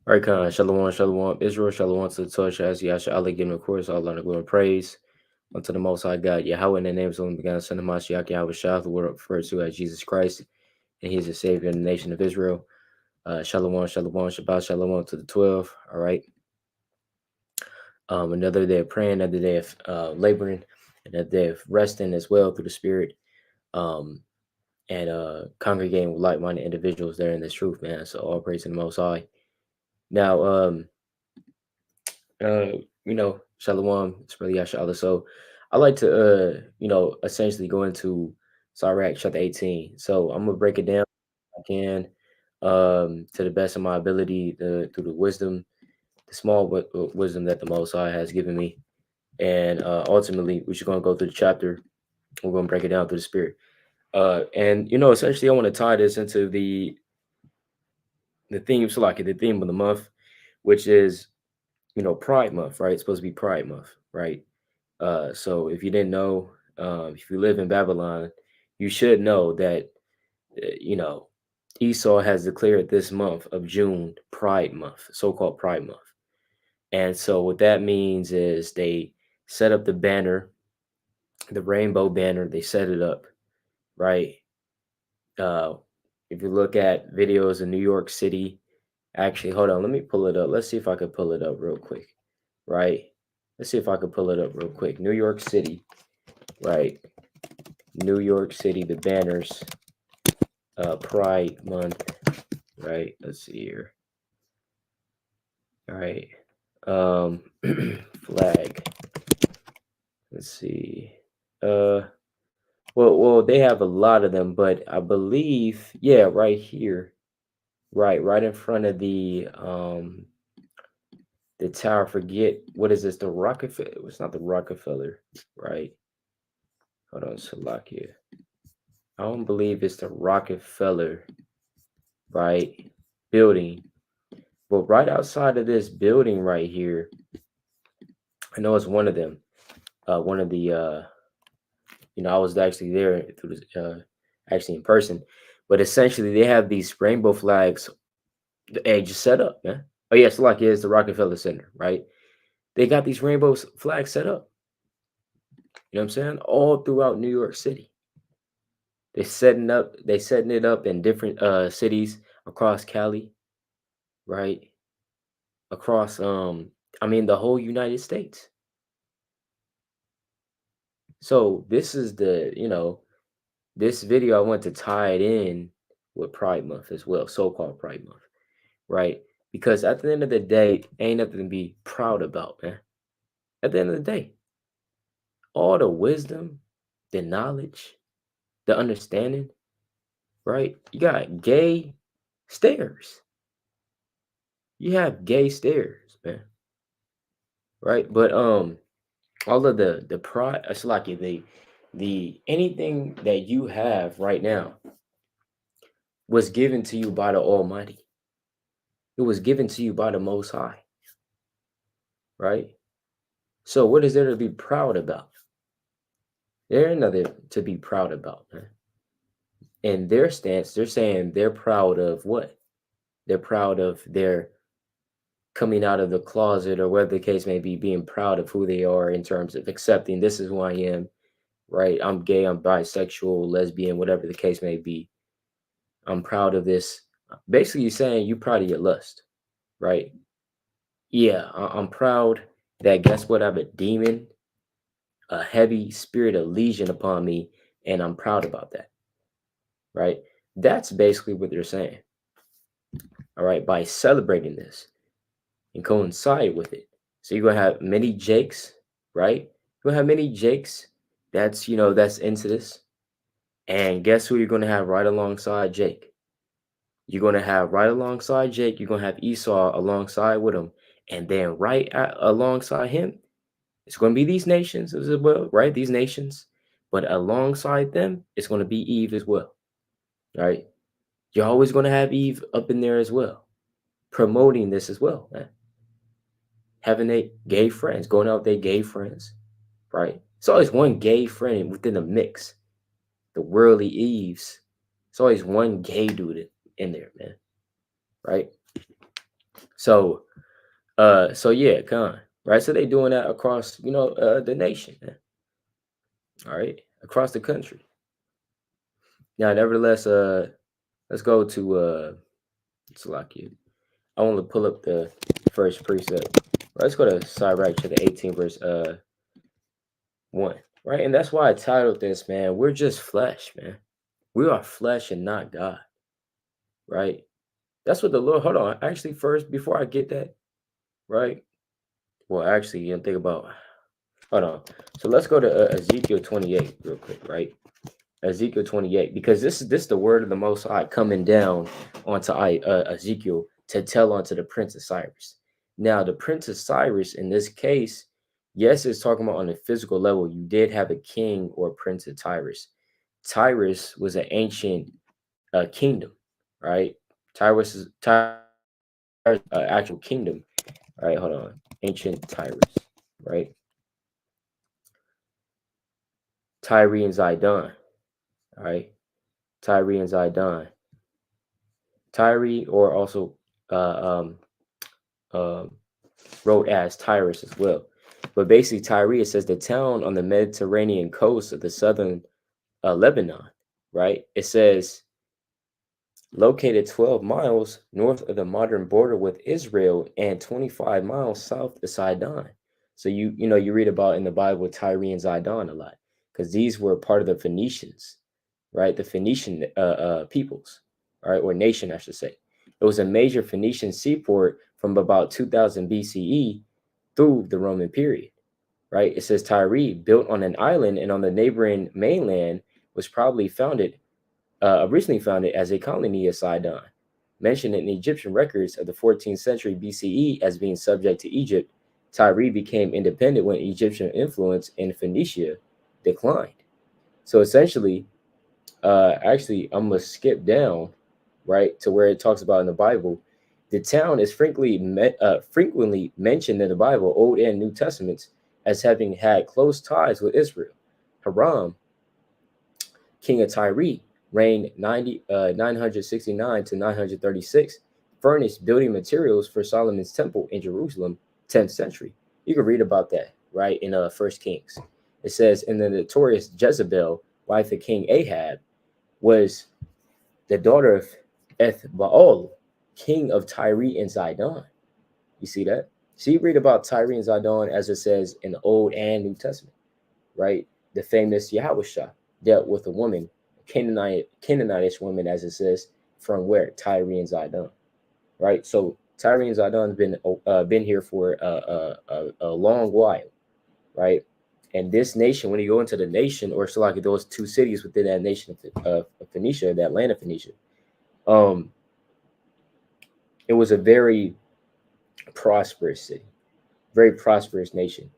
All right, Khan. Shalom, shalom. Israel, shalom to the Torah, as Yasha Allah, giving the course, all honor, glory, and praise unto the Most High God. Yahweh, in the name of the only begotten Son of Mashiach, Yahweh Shah, the word referred to as Jesus Christ, and He is the Savior of the nation of Israel. Shalom, shalom, Shabbat, shalom to the 12. All right. Another day of praying, another day of laboring, another day of resting as well through the Spirit. Um, and congregating with like-minded individuals there in this truth, man. So all praise to the Most High. Now, uh, Shalom, it's really Yasha. So I like to essentially go into Sirach chapter 18. So I'm gonna break it down if I can, to the best of my ability, through the wisdom, the small wisdom that the Most High has given me. And ultimately we're just gonna go through the chapter. We're gonna break it down through the spirit. And essentially I want to tie this into the theme, so like the theme of the month, which is Pride Month, right? It's supposed to be Pride Month, right? So if you didn't know, if you live in Babylon, you should know that you know Esau has declared this month of June Pride Month, so-called Pride Month. And so what that means is they set up the banner, the rainbow banner. They set it up, right? Uh, if you look at videos in New York City, actually, hold on, let me pull it up. Let's see if I can pull it up real quick, right? Let's see if I can pull it up real quick. New York City, right? New York City, the banners, Pride Month, right? Let's see here. All right. Flag. Let's see. Uh, well, they have a lot of them, but I believe, yeah, right here, right in front of the tower. Forget what is this? The Rockefeller. It's not the Rockefeller, right? Hold on, Salakia. I don't believe it's the Rockefeller, right? Building. But right outside of this building right here, I know it's one of them. One of the I was actually there through this, actually in person. But essentially, they have these rainbow flags. Hey, just set up, man. Oh yeah, Salakia is the Rockefeller Center, right? They got these rainbow flags set up. You know what I'm saying? All throughout New York City. They setting it up in different cities across Cali, right? Across the whole United States. So this is this video I want to tie it in with Pride Month as well, so-called Pride Month, right? Because at the end of the day, ain't nothing to be proud about, man. At the end of the day, all the wisdom, the knowledge, the understanding, right? You got gay stairs. You have gay stairs, man. Right? But all of the pride, it's like the anything that you have right now was given to you by the Almighty. It was given to you by the Most High, right? So what is there to be proud about? There's nothing to be proud about, man. In their stance, they're saying they're proud of what? They're proud of their coming out of the closet, or whatever the case may be, being proud of who they are in terms of accepting this is who I am, right? I'm gay, I'm bisexual, lesbian, whatever the case may be. I'm proud of this. Basically, you're saying you're proud of your lust, right? Yeah, I'm proud that guess what? I have a demon, a heavy spirit of legion upon me, and I'm proud about that, right? That's basically what they're saying, all right, by celebrating this and coincide with it. So you're going to have many Jakes, right? You're going to have many Jakes that's into this. And guess who you're going to have right alongside Jake? You're going to have right alongside Jake, you're going to have Esau alongside with him. And then alongside him, it's going to be these nations as well, right? These nations. But alongside them, it's going to be Eve as well, right? You're always going to have Eve up in there as well, promoting this as well, man. Having a gay friends, going out with their gay friends, right? It's always one gay friend within the mix. The worldly Eves. It's always one gay dude in there, man. Right? So so yeah, con, right? So they doing that across, the nation, man. All right, across the country. Now, nevertheless, let's go to Salakia. I want to pull up the first precept. Right, let's go to Sirach chapter 18, verse 1. Right, and that's why I titled this, man. We're just flesh, man. We are flesh and not God. Right. That's what the Lord. Hold on. Actually, first, before I get that, right? Well, actually, you think about. Hold on. So let's go to Ezekiel 28 real quick, right? Ezekiel 28, because this is the word of the Most High coming down onto Ezekiel to tell onto the Prince of Cyrus. Now, the Prince of Cyrus in this case, yes, it's talking about on a physical level. You did have a king or Prince of Tyrus. Tyrus was an ancient kingdom, right? Tyrus actual kingdom. All right, hold on. Ancient Tyrus, right? Tyre and Zidon, all right? Tyre and Zidon. Tyre, or also uh, um, uh, wrote as Tyrus as well. But basically, Tyre, it says the town on the Mediterranean coast of the southern Lebanon, right? It says located 12 miles north of the modern border with Israel and 25 miles south of Sidon. So you read about in the Bible Tyre and Zidon a lot because these were part of the Phoenicians, right? The Phoenician peoples, right, or nation, I should say. It was a major Phoenician seaport from about 2000 BCE through the Roman period, right? It says Tyre, built on an island and on the neighboring mainland, was probably originally founded as a colony of Sidon, mentioned in Egyptian records of the 14th century BCE as being subject to Egypt. Tyre became independent when Egyptian influence in Phoenicia declined. So essentially, actually, I'm gonna skip down right to where it talks about in the Bible. The town is frequently mentioned in the Bible, Old and New Testaments, as having had close ties with Israel. Haram, king of Tyre, reigned 969 to 936, furnished building materials for Solomon's temple in Jerusalem, 10th century. You can read about that, right, in First Kings. It says, in the notorious Jezebel, wife of King Ahab, was the daughter of Ethbaal, king of Tyre and Zidon. You see that? So you read about Tyre and Zidon as it says in the Old and New Testament, right? The famous Yahusha dealt with a woman, Canaanitish woman, as it says, from where? Tyre and Zidon, right? So Tyre and Zidon have been here for a long while, right? And this nation, when you go into the nation, or so like those two cities within that nation of Phoenicia, that land of Phoenicia, um, it was a very prosperous city, very prosperous nation.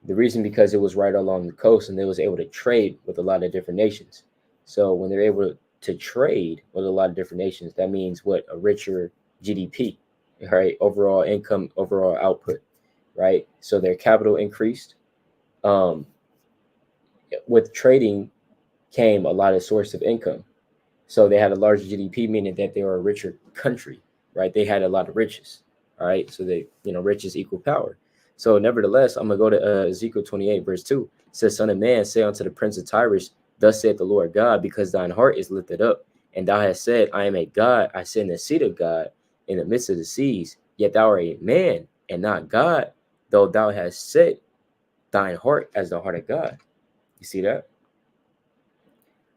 The reason because it was right along the coast and they was able to trade with a lot of different nations. So when they're able to trade with a lot of different nations, that means what? A richer GDP, right? Overall income, overall output, right? So their capital increased. Um, with trading came a lot of source of income. So they had a larger GDP, meaning that they were a richer country, right? They had a lot of riches, all right? So riches equal power. So nevertheless, I'm going to go to Ezekiel 28, verse 2. It says, Son of man, say unto the prince of Tyrus, thus saith the Lord God, because thine heart is lifted up, and thou hast said, I am a God, I sit in the seat of God in the midst of the seas, yet thou art a man and not God, though thou hast set thine heart as the heart of God. You see that?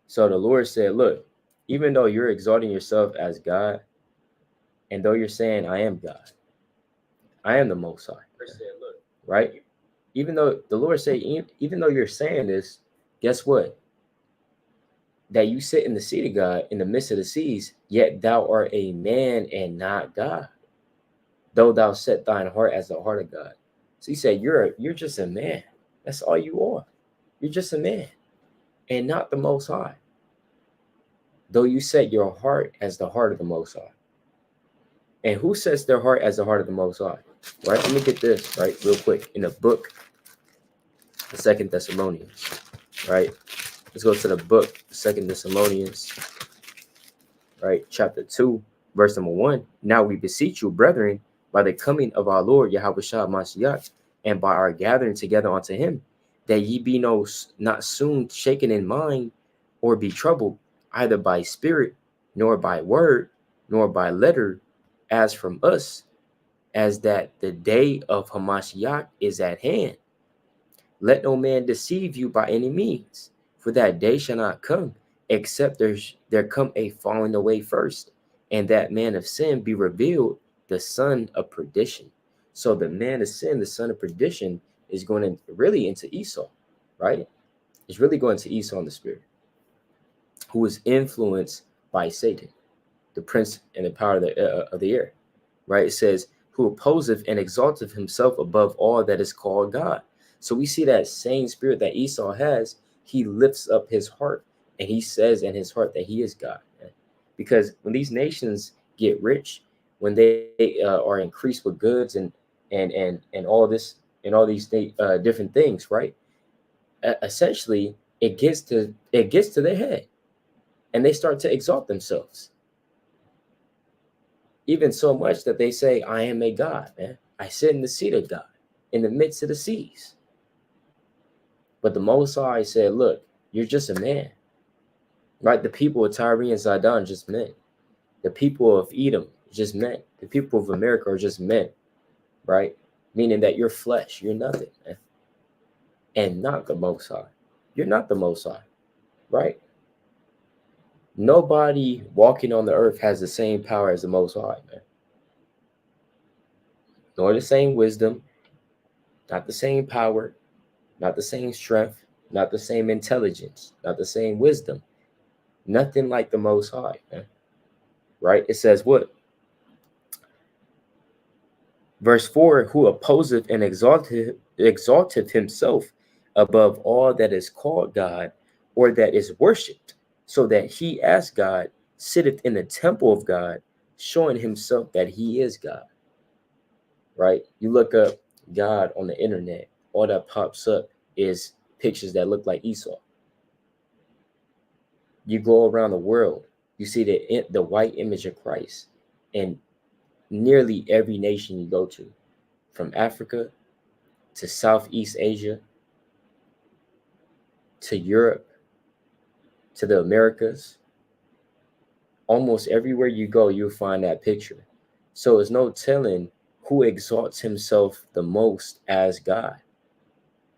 So the Lord said, look, even though you're exalting yourself as God, and though you're saying, I am God, I am the Most High, right? Even though the Lord said, even though you're saying this, guess what? That you sit in the seat of God in the midst of the seas, yet thou art a man and not God, though thou set thine heart as the heart of God. So he said, you're just a man. That's all you are. You're just a man and not the Most High, though you set your heart as the heart of the Most High. And who sets their heart as the heart of the Most High? Right? Let me get this right real quick. In the book, the Second Thessalonians, right? Let's go to the book, Second Thessalonians, right? Chapter 2, verse number 1. Now we beseech you, brethren, by the coming of our Lord Yahweh Shah Mashiach, and by our gathering together unto him, that ye be not soon shaken in mind, or be troubled, either by spirit, nor by word, nor by letter, as from us, as that the day of Hamashiach is at hand. Let no man deceive you by any means, for that day shall not come, except there come a falling away first, and that man of sin be revealed, the son of perdition. So the man of sin, the son of perdition, is going really into Esau, right? It's really going to Esau in the spirit, who is influenced by Satan, the prince and the power of the air, right? It says, who opposeth and exalteth himself above all that is called God. So we see that same spirit that Esau has. He lifts up his heart, and he says in his heart that he is God. Because when these nations get rich, when they are increased with goods and all this and all these different things, right? Essentially, it gets to their head, and they start to exalt themselves. Even so much that they say, I am a God, man. I sit in the seat of God in the midst of the seas. But the Most High said, look, you're just a man. Right? The people of Tyre and Zidon just men. The people of Edom just men. The people of America are just men. Right? Meaning that you're flesh. You're nothing, man. And not the Most High. You're not the Most High. Right? Nobody walking on the earth has the same power as the Most High, man. Nor the same wisdom, not the same power, not the same strength, not the same intelligence, not the same wisdom. Nothing like the Most High, man. Right? It says what? Verse 4, who opposeth and exalteth himself above all that is called God, or that is worshipped, so that he as God sitteth in the temple of God, showing himself that he is God. Right? You look up God on the internet, all that pops up is pictures that look like Esau. You go around the world, you see the white image of Christ in nearly every nation you go to, from Africa to Southeast Asia to Europe to the Americas. Almost everywhere you go, you'll find that picture. So it's no telling who exalts himself the most as God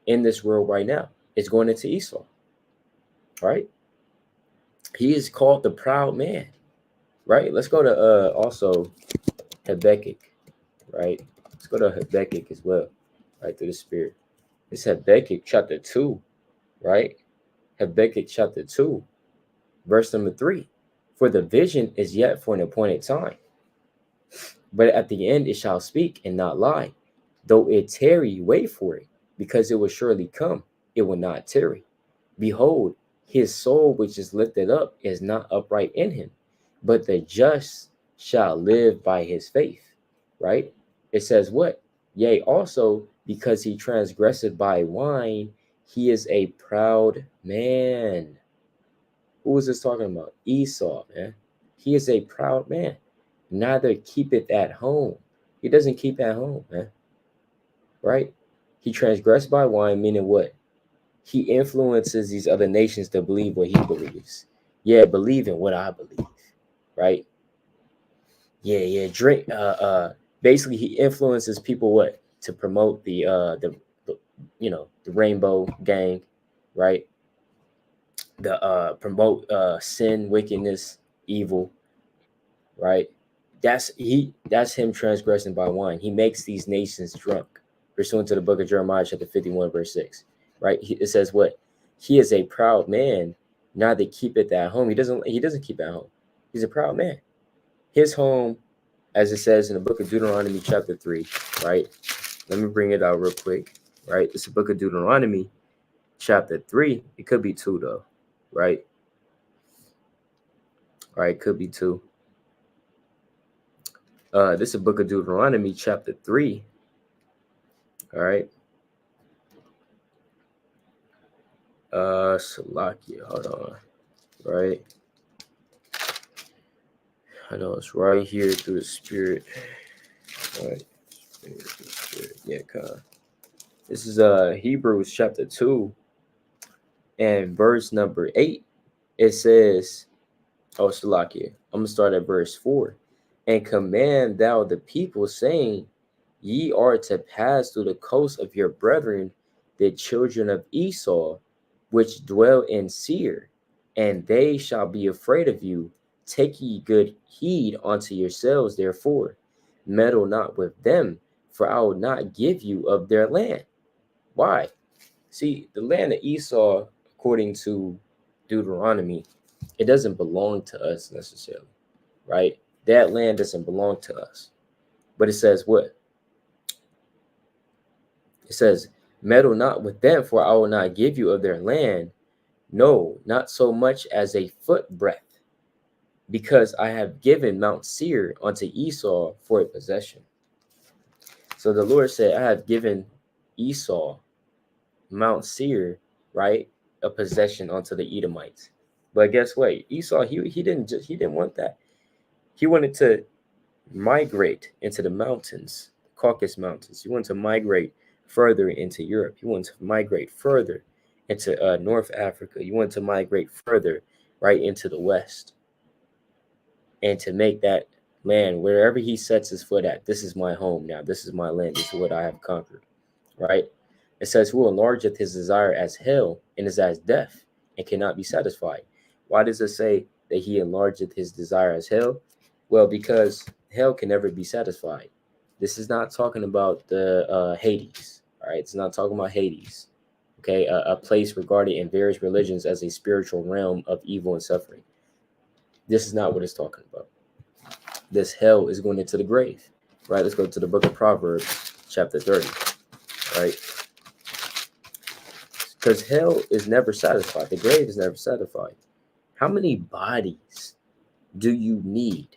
in this world right now. It's going into Esau, right? He is called the proud man, right? Let's go to also Habakkuk, right? Let's go to Habakkuk as well, right, through the spirit. It's Habakkuk chapter 2, right? Habakkuk chapter 2, verse number 3. For the vision is yet for an appointed time, but at the end it shall speak and not lie. Though it tarry, wait for it, because it will surely come. It will not tarry. Behold, his soul which is lifted up is not upright in him, but the just shall live by his faith. Right? It says what? Yea, also because he transgressed by wine, he is a proud man. Who is this talking about? Esau, man. He is a proud man. Neither keepeth at home. He doesn't keep at home, man. Right? He transgressed by wine, meaning what? He influences these other nations to believe what he believes. Yeah, believe in what I believe. Right? Yeah. Drink. Basically, he influences people what? To promote the the rainbow gang, right? The promote sin, wickedness, evil, right? That's him transgressing by wine. He makes these nations drunk, pursuant to the book of Jeremiah, chapter 51, verse 6. Right? It says what? He is a proud man, neither keepeth at home. He doesn't keep at home. He's a proud man. His home, as it says in the book of Deuteronomy, chapter 3, right? Let me bring it out real quick. Right? It's the book of Deuteronomy, chapter 3. It could be 2 though, right? All right, could be 2. This is the book of Deuteronomy, chapter 3. All right. Salakia, hold on. Right. I know it's right here through the spirit. All right. Yeah, this is Hebrews chapter 2 and verse number 8. It says, oh, Shalakia, I'm gonna start at verse 4. And command thou the people, saying, Ye are to pass through the coast of your brethren, the children of Esau, which dwell in Seir, and they shall be afraid of you. Take ye good heed unto yourselves, therefore. Meddle not with them, for I will not give you of their land. Why? See, the land of Esau, according to Deuteronomy, it doesn't belong to us necessarily, right? That land doesn't belong to us. But it says what? It says, meddle not with them, for I will not give you of their land, no, not so much as a foot breadth, because I have given Mount Seir unto Esau for a possession. So the Lord said, I have given Esau Mount Seir, right, a possession unto the Edomites. But guess what? Esau, he didn't want that. He wanted to migrate into the mountains, Caucasus Mountains. He wanted to migrate further into Europe. He wanted to migrate further into North Africa. He wanted to migrate further right into the West, and to make that land, wherever he sets his foot at, this is my home now. This is my land. This is what I have conquered, right? It says, who enlargeth his desire as hell and is as death and cannot be satisfied. Why does it say that he enlargeth his desire as hell? Well, because hell can never be satisfied. This is not talking about the Hades, all right? It's not talking about Hades, okay? A place regarded in various religions as a spiritual realm of evil and suffering. This is not what it's talking about. This hell is going into the grave, right? Let's go to the book of Proverbs, chapter 30, right? Because hell is never satisfied. The grave is never satisfied. How many bodies do you need,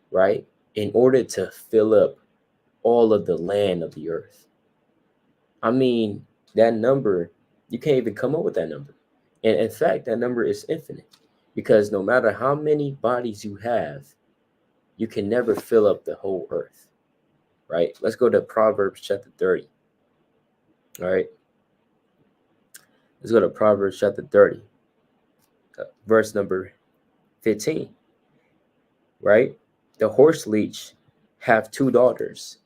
right, in order to fill up all of the land of the earth? I mean, that number, you can't even come up with that number. And in fact, that number is infinite, because no matter how many bodies you have, you can never fill up the whole earth, right? Let's go to Proverbs chapter 30. All right. Let's go to Proverbs chapter 30, verse number 15, right? The horse leech have two daughters,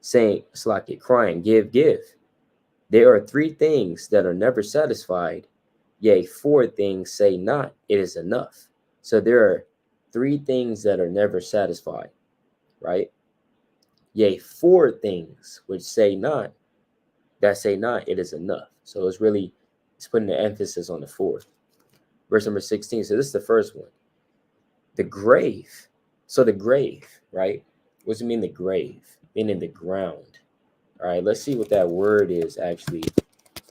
saying, Slack it, crying, give, give. There are three things that are never satisfied, yea, four things say not, it is enough. So there are three things that are never satisfied, right? Yea, four things which say not, that say not, it is enough. So it's putting the emphasis on the fourth. Verse number 16. So this is the first one. The grave. So the grave, right? What does it mean, the grave? Meaning the ground. All right, let's see what that word is actually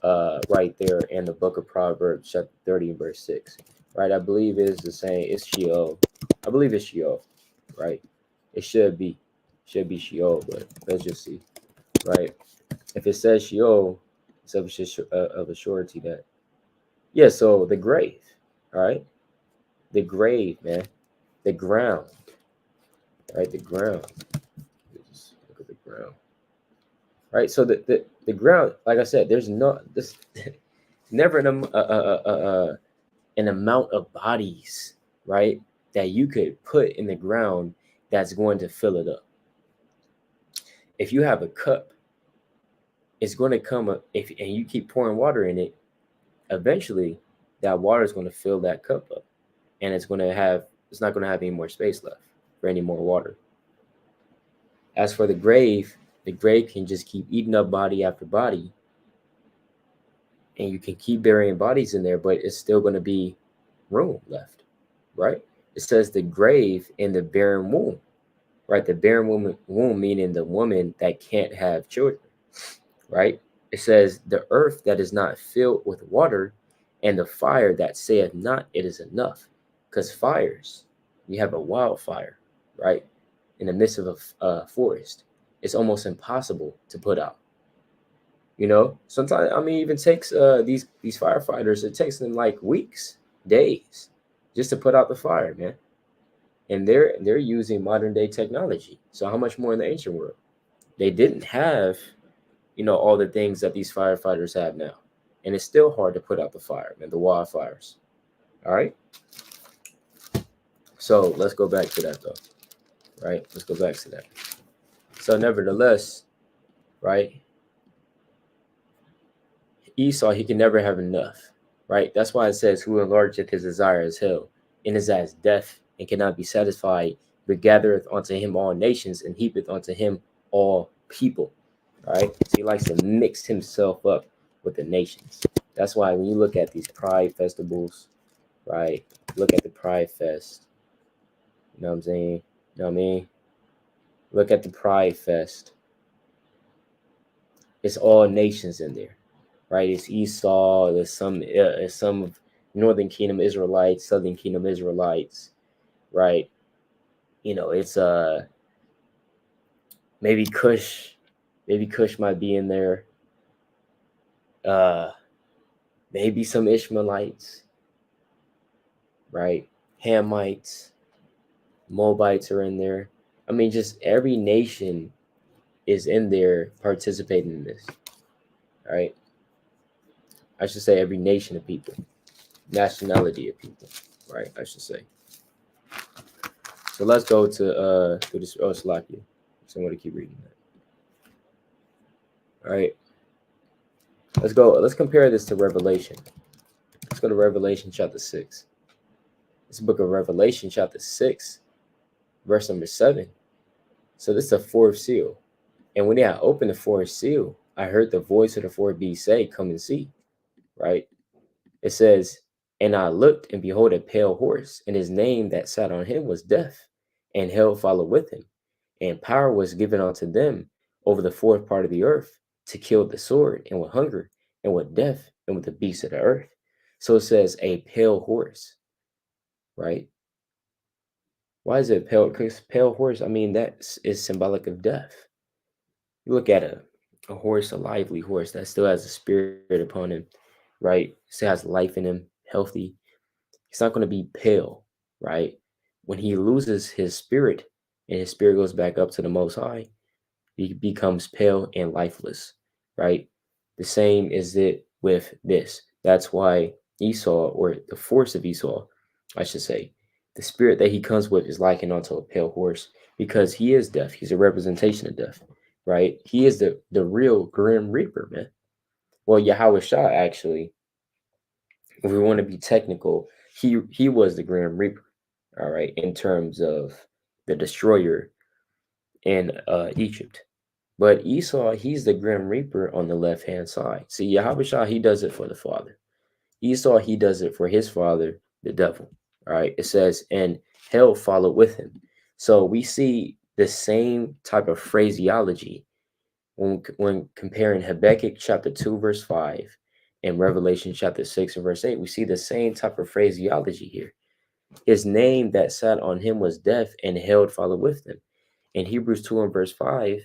right there in the book of Proverbs, chapter 30, verse 6. Right, I believe it is the same. It's Sheol. I believe it's Sheol, right? It should be Sheol, but let's just see, right? If it says Sheol, it's of a surety that, yeah, so the grave, all right? The grave, man. The ground, right? The ground. Just look at the ground, right? So the ground, like I said, there's no this never an amount of bodies, right, that you could put in the ground that's going to fill it up. If you have a cup, it's going to come up, and you keep pouring water in it, eventually that water is going to fill that cup up, and it's not going to have any more space left for any more water. As for the grave can just keep eating up body after body, and you can keep burying bodies in there, but it's still going to be room left, right? It says the grave in the barren womb, right? The barren womb meaning the woman that can't have children, right? It says the earth that is not filled with water, and the fire that saith not, it is enough. Because fires, you have a wildfire, right, in the midst of a forest, it's almost impossible to put out. You know, sometimes, I mean, even takes these firefighters, it takes them like weeks, days, just to put out the fire, man. and they're using modern day technology. So how much more in the ancient world? They didn't have, all the things that these firefighters have now, and it's still hard to put out the fire, man, the wildfires. All right. So let's go back to that though. Right. Let's go back to that. So nevertheless, right, Esau, he can never have enough, right? That's why it says, "Who enlargeth his desire is hell, and is as death, and cannot be satisfied, but gathereth unto him all nations, and heapeth unto him all people." Right? So he likes to mix himself up with the nations. That's why when you look at these pride festivals, right? Look at the Pride Fest. You know what I'm saying? You know what I mean? Look at the Pride Fest. It's all nations in there, right? It's Esau. There's some of Northern Kingdom Israelites, Southern Kingdom Israelites, right? It's maybe Cush might be in there. Uh, maybe some Ishmaelites, right? Hamites, Moabites are in there. I mean, just every nation is in there participating in this, right? I should say every nation of people, nationality of people, right? I should say. So let's go to this. Oh, Slovakia. So I'm going to keep reading that. All right. Let's go. Let's compare this to Revelation. Let's go to Revelation chapter 6. This book of Revelation chapter 6, verse number 7. So this is the fourth seal. And when I opened the fourth seal, I heard the voice of the fourth beast say, "Come and see." Right? It says, "And I looked, and behold, a pale horse, and his name that sat on him was Death, and hell followed with him. And power was given unto them over the fourth part of the earth to kill the sword, and with hunger, and with death, and with the beasts of the earth." So it says a pale horse, right? Why is it pale? Because pale horse, I mean, that is symbolic of death. You look at a horse, a lively horse that still has a spirit upon him, right? Still has life in him, healthy. He's not going to be pale, right? When he loses his spirit and his spirit goes back up to the Most High, he becomes pale and lifeless, right? The same is it with this. That's why Esau, or the force of Esau, I should say, the spirit that he comes with is likened unto a pale horse because he is death. He's a representation of death, right? He is the real Grim Reaper, man. Well, Yahweh Shah, actually, if we want to be technical, he was the Grim Reaper, all right, in terms of the destroyer in Egypt. But Esau, he's the Grim Reaper on the left hand side. See, Yahweh Shah, he does it for the father. Esau, he does it for his father, the devil. All right. It says, "And hell followed with him." So we see the same type of phraseology when comparing Habakkuk chapter 2, verse 5 and Revelation chapter 6 and verse 8. We see the same type of phraseology here. His name that sat on him was death, and hell followed with him. In Hebrews 2 and verse 5,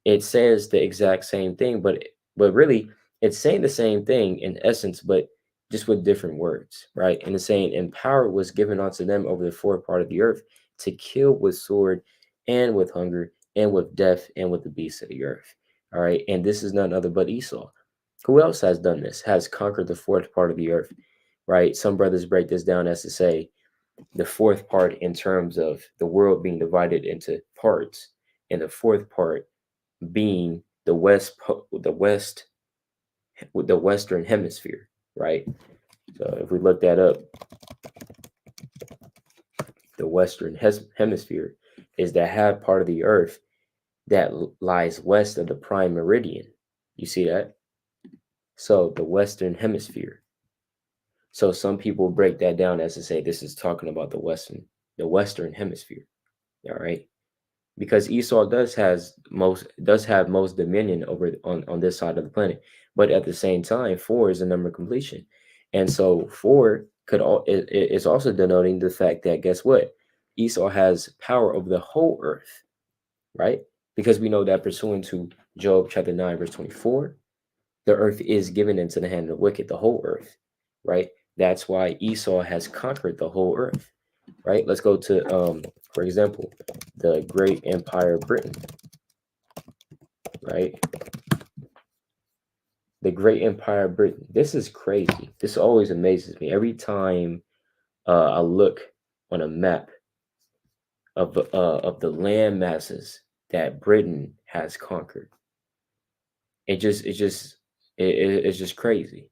it says the exact same thing, but really it's saying the same thing in essence, but just with different words, right? And it's saying, "And power was given unto them over the fourth part of the earth to kill with sword, and with hunger, and with death, and with the beasts of the earth." All right. And this is none other but Esau. Who else has done this? Has conquered the fourth part of the earth, right? Some brothers break this down as to say the fourth part in terms of the world being divided into parts, and the fourth part being the western hemisphere, right? So if we look that up, the western hemisphere is the half part of the earth that lies west of the prime meridian. You see that? So the western hemisphere. So some people break that down as to say this is talking about the western hemisphere. All right. Because Esau does have most dominion over on this side of the planet, but at the same time, four is the number of completion, and so four is also denoting the fact that, guess what, Esau has power over the whole earth, right? Because we know that pursuant to Job chapter 9 verse 24, the earth is given into the hand of the wicked, the whole earth, right? That's why Esau has conquered the whole earth. right? Let's go to, for example, the Great Empire of Britain, right? The Great Empire of Britain. This is crazy. This always amazes me every time I look on a map of the land masses that Britain has conquered. It's just crazy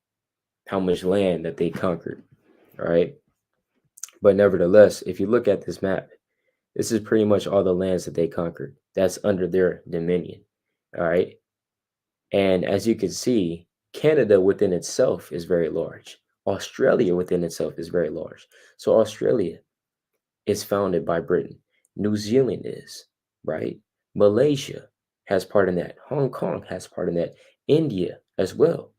how much land that they conquered, right? But nevertheless, if you look at this map, this is pretty much all the lands that they conquered. That's under their dominion, all right? And as you can see, Canada within itself is very large. Australia within itself is very large. So Australia is founded by Britain. New Zealand is, right? Malaysia has part in that. Hong Kong has part in that. India as well,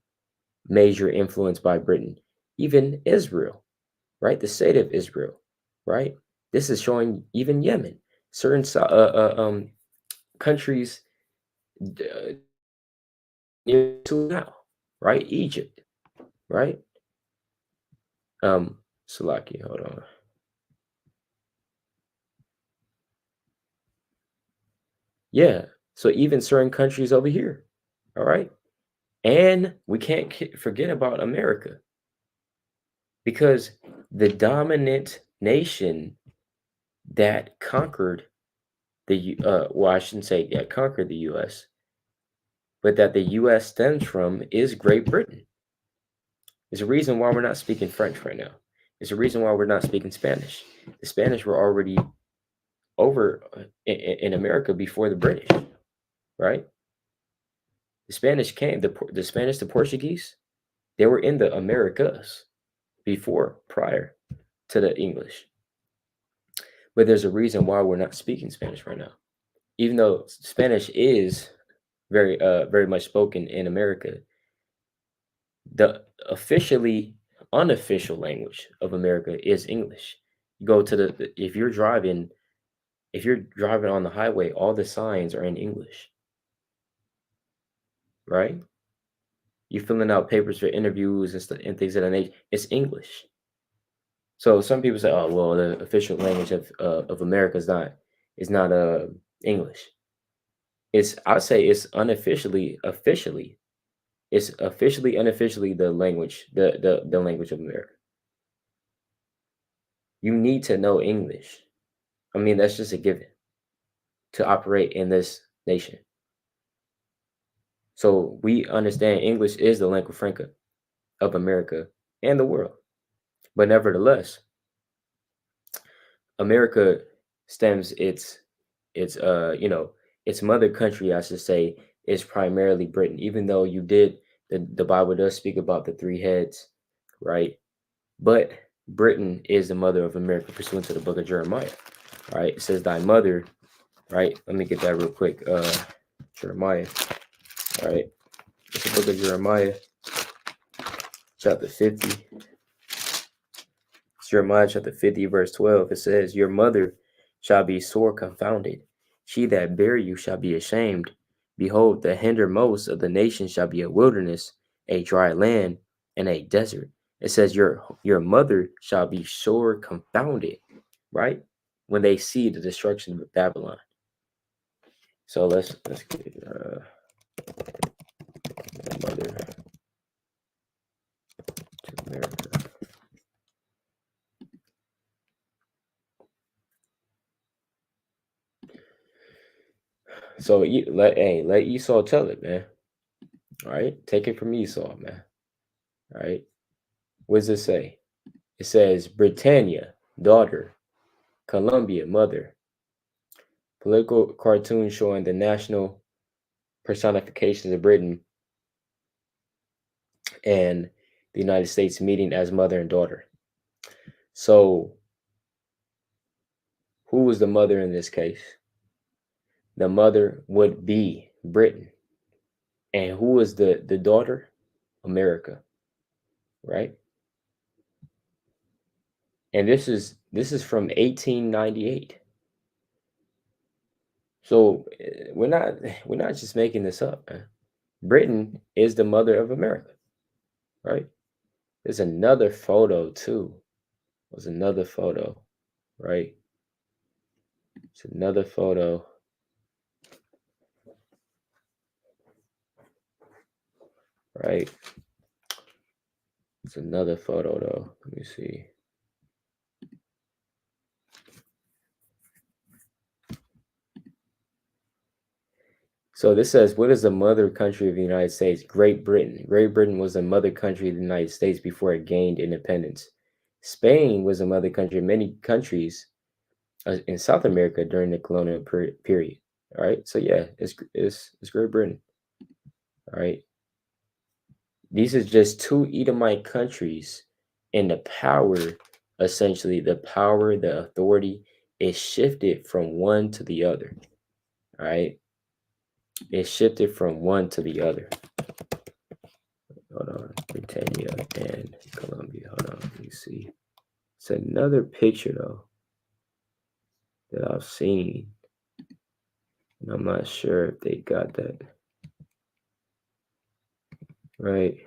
major influence by Britain. Even Israel, right? The state of Israel, right? This is showing even Yemen, certain countries near to now, right? Egypt, right? Salaki, hold on. Yeah, so even certain countries over here, all right? And we can't forget about America because the dominant nation that conquered well, I shouldn't say that conquered the U.S., but that the U.S. stems from is Great Britain. There's a reason why we're not speaking French right now. There's a reason why we're not speaking Spanish. The Spanish were already over in America before the British, right? The Spanish came, the Spanish, the Portuguese, they were in the Americas before, prior to the English. But there's a reason why we're not speaking Spanish right now. Even though Spanish is very much spoken in America, the officially unofficial language of America is English. You go to if you're driving on the highway, all the signs are in English, right? You're filling out papers for interviews and stuff and things of that nature. It's English. So some people say, "Oh, well, the official language of America is not English." I'd say it's officially, it's officially, unofficially the language, the language of America. You need to know English. I mean, that's just a given to operate in this nation. So we understand English is the lingua franca of America and the world. But nevertheless, America stems its mother country, I should say, is primarily Britain. Even though the Bible does speak about the three heads, right? But Britain is the mother of America, pursuant to the book of Jeremiah. Right? It says thy mother, right? Let me get that real quick. Jeremiah. All right. It's the book of Jeremiah, chapter 50. Jeremiah chapter 50, verse 12. It says, your mother shall be sore confounded. She that bare you shall be ashamed. Behold, the hindermost of the nations shall be a wilderness, a dry land, and a desert. It says, your mother shall be sore confounded, right? When they see the destruction of Babylon. So let's get mother to America. So let Esau tell it, man. All right, take it from Esau, man. All right, what does it say? It says Britannia, daughter, Columbia, mother. Political cartoon showing the national personifications of Britain and the United States meeting as mother and daughter. So, who was the mother in this case? The mother would be Britain. And who was the daughter? America, right? And this is from 1898. So we're not just making this up, man. Britain is the mother of America, right? There's another photo too. There's another photo. right? It's another photo, right? It's another photo though. Let me see. So this says, what is the mother country of the United States? Great Britain. Great Britain was the mother country of the United States before it gained independence. Spain was the mother country of many countries in South America during the colonial period. All right. So yeah, it's Great Britain. All right. These are just two Edomite countries, and the power, essentially, the power, the authority, is shifted from one to the other. All right. It shifted from one to the other. Hold on, Britannia and Colombia. Hold on, let me see. It's another picture though that I've seen, and I'm not sure if they got that right.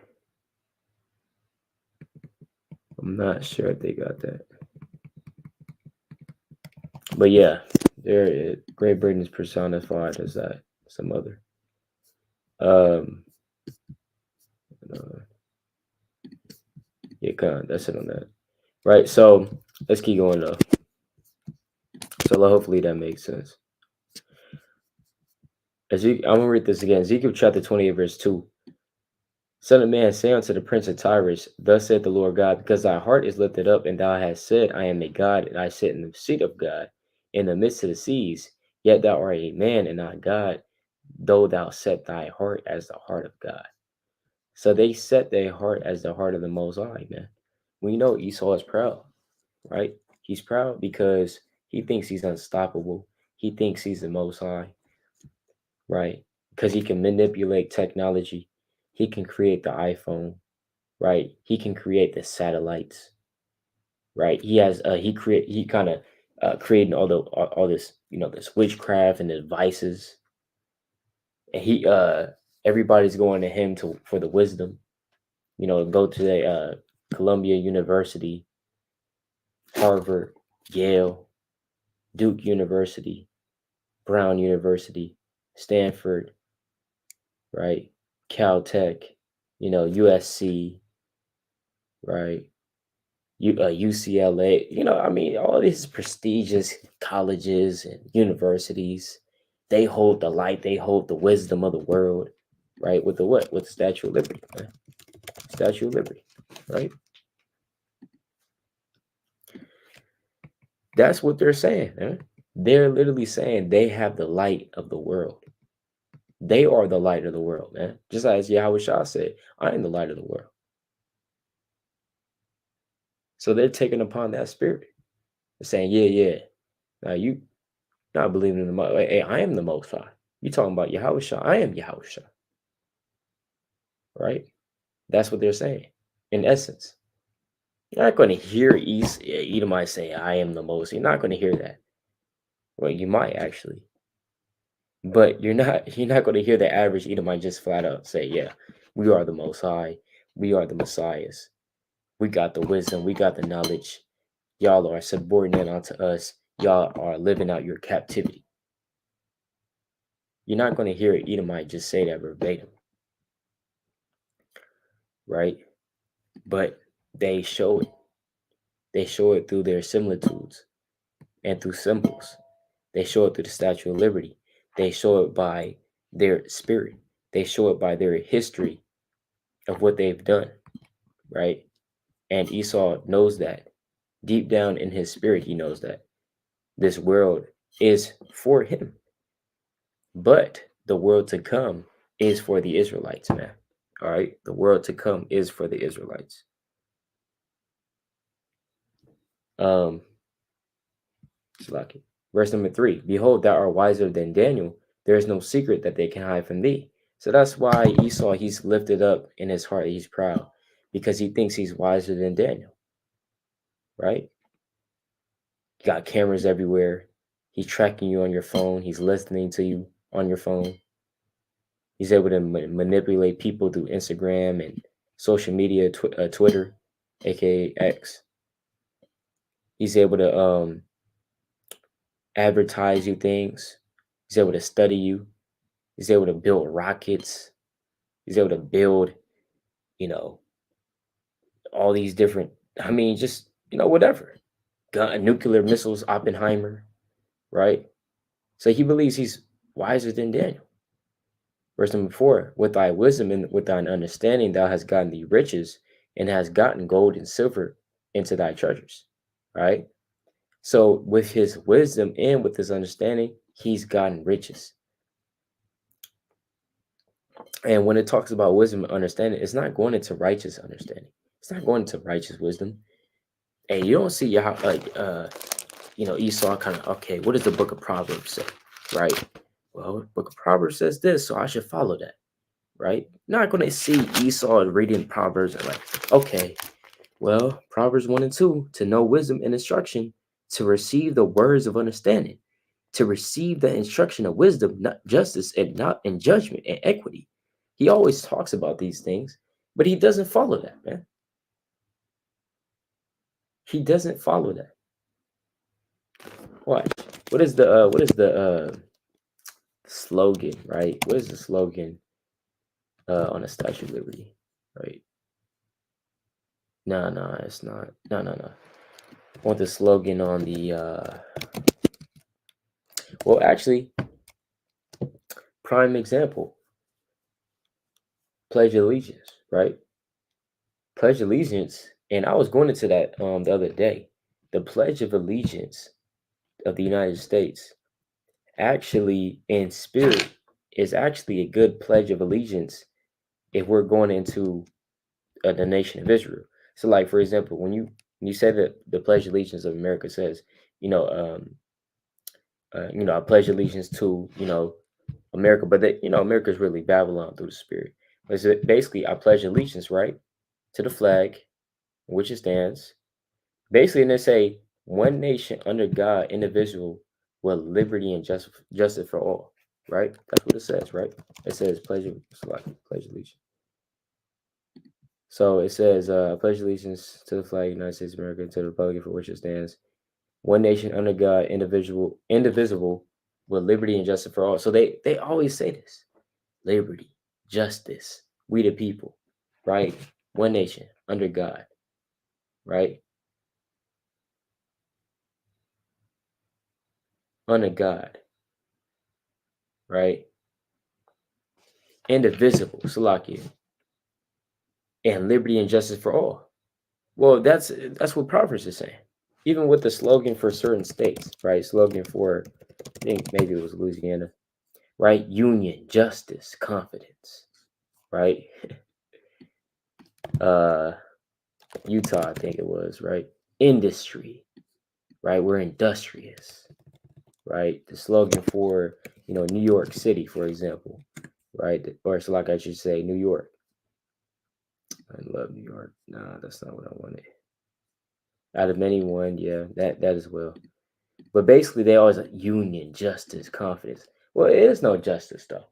I'm not sure if they got that, but yeah, there. Great Britain is personified as that. Some other. Um. Yeah, kind of, that's it on that. Right. So let's keep going though. So hopefully that makes sense. I'm gonna read this again. Ezekiel chapter 28, verse 2. Son of man, say unto the prince of Tyrus, thus saith the Lord God, because thy heart is lifted up, and thou hast said, I am a God, and I sit in the seat of God, in the midst of the seas. Yet thou art a man and not God, though thou set thy heart as the heart of God. So they set their heart as the heart of the Most High, man. We know Esau is proud, right? He's proud because he thinks he's unstoppable. He thinks he's the Most High, right? Because he can manipulate technology. He can create the iPhone, right? He can create the satellites, right? He kind of creating all this, this witchcraft and the devices, and everybody's going to him for the wisdom. Go to the Columbia University, Harvard, Yale, Duke University, Brown University, Stanford, right? Caltech, USC, right? UCLA, all these prestigious colleges and universities, they hold the light, they hold the wisdom of the world, right? With the what? With the Statue of Liberty, right? Statue of Liberty, right? That's what they're saying, man. They're literally saying they have the light of the world. They are the light of the world, man. Just as Yahweh Shah said, I am the light of the world. So they're taking upon that spirit. They're saying, yeah. Now you not believing in the Most. Hey, I am the Most High. You talking about Yahweh Shah? I am Yahweh Shah, right? That's what they're saying. In essence, you're not going to hear Edomite say, "I am the Most." You're not going to hear that. Well, you might actually, but you're not. You're not going to hear the average Edomite just flat out say, "Yeah, we are the Most High. We are the Messiahs. We got the wisdom. We got the knowledge. Y'all are subordinate unto us. Y'all are living out your captivity." You're not going to hear an Edomite just say that verbatim, right? But they show it. They show it through their similitudes and through symbols. They show it through the Statue of Liberty. They show it by their spirit. They show it by their history of what they've done, right? And Esau knows that. Deep down in his spirit, he knows that this world is for him. But the world to come is for the Israelites, man. All right? The world to come is for the Israelites. Verse number 3, behold, thou art wiser than Daniel. There is no secret that they can hide from thee. So that's why Esau, he's lifted up in his heart. He's proud because he thinks he's wiser than Daniel, right? You got cameras everywhere. He's tracking you on your phone. He's listening to you on your phone. He's able to manipulate people through Instagram and social media, Twitter, aka X. He's able to advertise you things. He's able to study you. He's able to build rockets. He's able to build, you know, all these different, I mean, just, whatever. Gun, nuclear missiles, Oppenheimer, right? So he believes he's wiser than Daniel. Verse number 4, with thy wisdom and with thine understanding, thou hast gotten thee riches and hast gotten gold and silver into thy treasures, right? So with his wisdom and with his understanding, he's gotten riches. And when it talks about wisdom and understanding, it's not going into righteous understanding. It's not going into righteous wisdom. And you don't see how, like, Esau kind of, okay, what does the book of Proverbs say, right? Well, the book of Proverbs says this, so I should follow that, right? Not going to see Esau reading Proverbs and like, okay, well, Proverbs 1 and 2, to know wisdom and instruction, to receive the words of understanding, to receive the instruction of wisdom, not justice and not in judgment and equity. He always talks about these things, but he doesn't follow that, man. He doesn't follow that. Watch. What is the slogan, right? What is the slogan on the Statue of Liberty, right? No, it's not. No. I want the slogan on the well, actually, prime example. Pledge of Allegiance, right? Pledge of Allegiance, and I was going into that the other day. The Pledge of Allegiance of the United States actually in spirit is actually a good pledge of allegiance if we're going into the nation of Israel. So, like for example, when you say that the Pledge of Allegiance of America says, I pledge allegiance to America, but that America is really Babylon through the Spirit. But it's basically, I pledge allegiance, right, to the flag, in which it stands. Basically, and they say one nation under God, indivisible, with liberty and justice for all. Right? That's what it says, right? It says pledge allegiance. So it says, pledge allegiance to the flag, United States of America, to the republic for which it stands, one nation under God, indivisible, with liberty and justice for all. So they always say this: liberty, justice, we the people, right? One nation under God, right? Under God, right? Indivisible, Salakia, and liberty and justice for all. Well, that's what Proverbs is saying. Even with the slogan for certain states, right? Slogan for, I think maybe it was Louisiana, right? Union, justice, confidence, right? Utah, I think it was, right? Industry, right? We're industrious, right? The slogan for, New York City, for example, right? Or so like I should say, New York. I love New York. Nah, that's not what I wanted. Out of anyone, yeah, that as well. But basically, they always like union, justice, confidence. Well, it is no justice, though.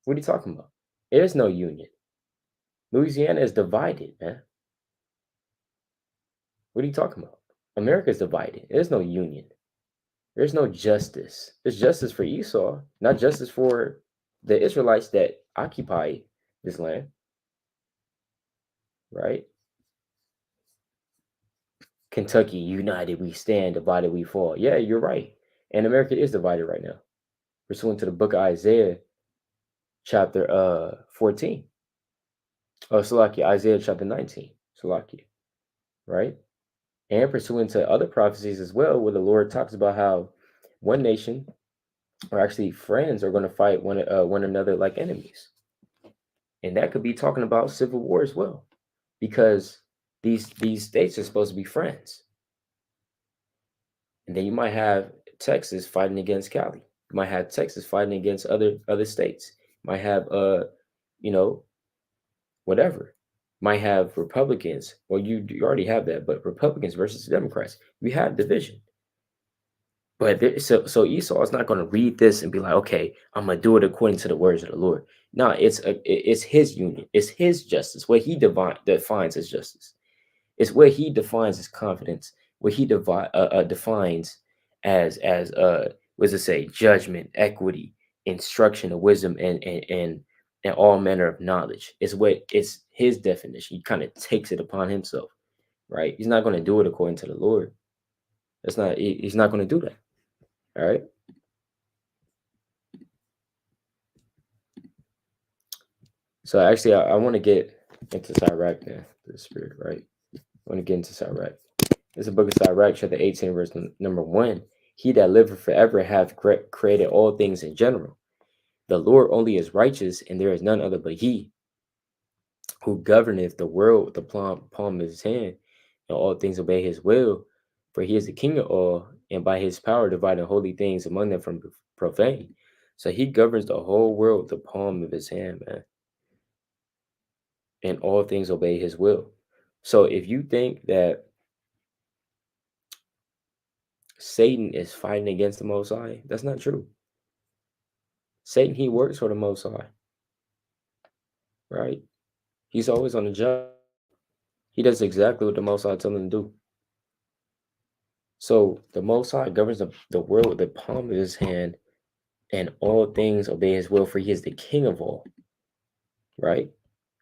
What are you talking about? There is no union. Louisiana is divided, man. What are you talking about? America is divided. There's no union. There's no justice. There's justice for Esau, not justice for the Israelites that occupy this land, right? Kentucky, united we stand, divided we fall. Yeah, you're right. And America is divided right now, pursuant to the book of Isaiah, chapter 14. Oh, Salakia, Isaiah chapter 19. Salakia, right? And pursuant to other prophecies as well, where the Lord talks about how one nation, or actually friends, are going to fight one another like enemies. And that could be talking about civil war as well, because these states are supposed to be friends. And then you might have Texas fighting against Cali. You might have Texas fighting against other states. You might have whatever. Might have Republicans. Well, you already have that, but Republicans versus Democrats. We have division. But so Esau is not going to read this and be like, okay, I'm gonna do it according to the words of the Lord. No, it's his union, it's his justice. What he defines as justice, it's what he defines as confidence. What he defines as What does it say? Judgment, equity, instruction of wisdom, and all manner of knowledge. It's his definition. He kind of takes it upon himself, right? He's not going to do it according to the Lord. He's not going to do that. All right. So actually, I want to get into Sirach now, the spirit, right? I want to get into Sirach. It's a book of Sirach, chapter 18, verse number 1. He that liveth forever hath created all things in general. The Lord only is righteous, and there is none other but he, who governeth the world with the palm of his hand, and all things obey his will. For he is the king of all, and by his power dividing holy things among them from profane. So he governs the whole world with the palm of his hand, man. And all things obey his will. So if you think that Satan is fighting against the Most High, that's not true. Satan, he works for the Most High, right? He's always on the job. He does exactly what the Most High tells him to do. So the Most High governs the world with the palm of his hand, and all things obey his will, for he is the king of all, right?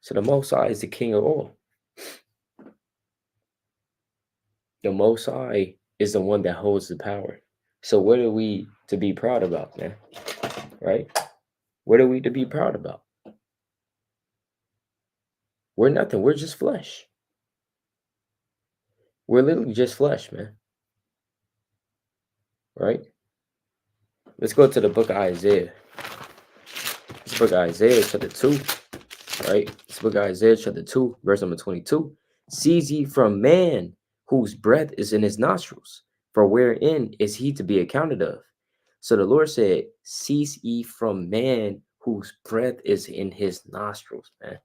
So the Most High is the king of all. The Most High is the one that holds the power. So what are we to be proud about, man? Right? What are we to be proud about? We're nothing. We're just flesh. We're literally just flesh, man. Right? Let's go to the book of Isaiah. This book of Isaiah, chapter 2. Right? This book of Isaiah, chapter 2, verse number 22. Seize ye from man, whose breath is in his nostrils, for wherein is he to be accounted of? So the Lord said, cease ye from man, whose breath is in his nostrils, man.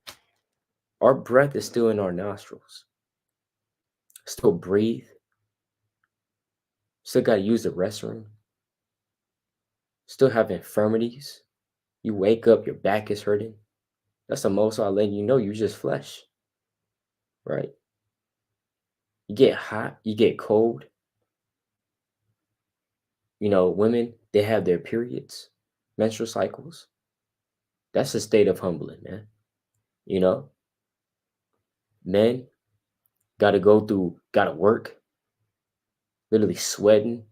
Our breath is still in our nostrils. Still breathe. Still got to use the restroom. Still have infirmities. You wake up, your back is hurting. That's the most I'll let you know you're just flesh. Right? You get hot, you get cold. You know, women, they have their periods, menstrual cycles. That's a state of humbling, man. You know, men got to work, literally sweating,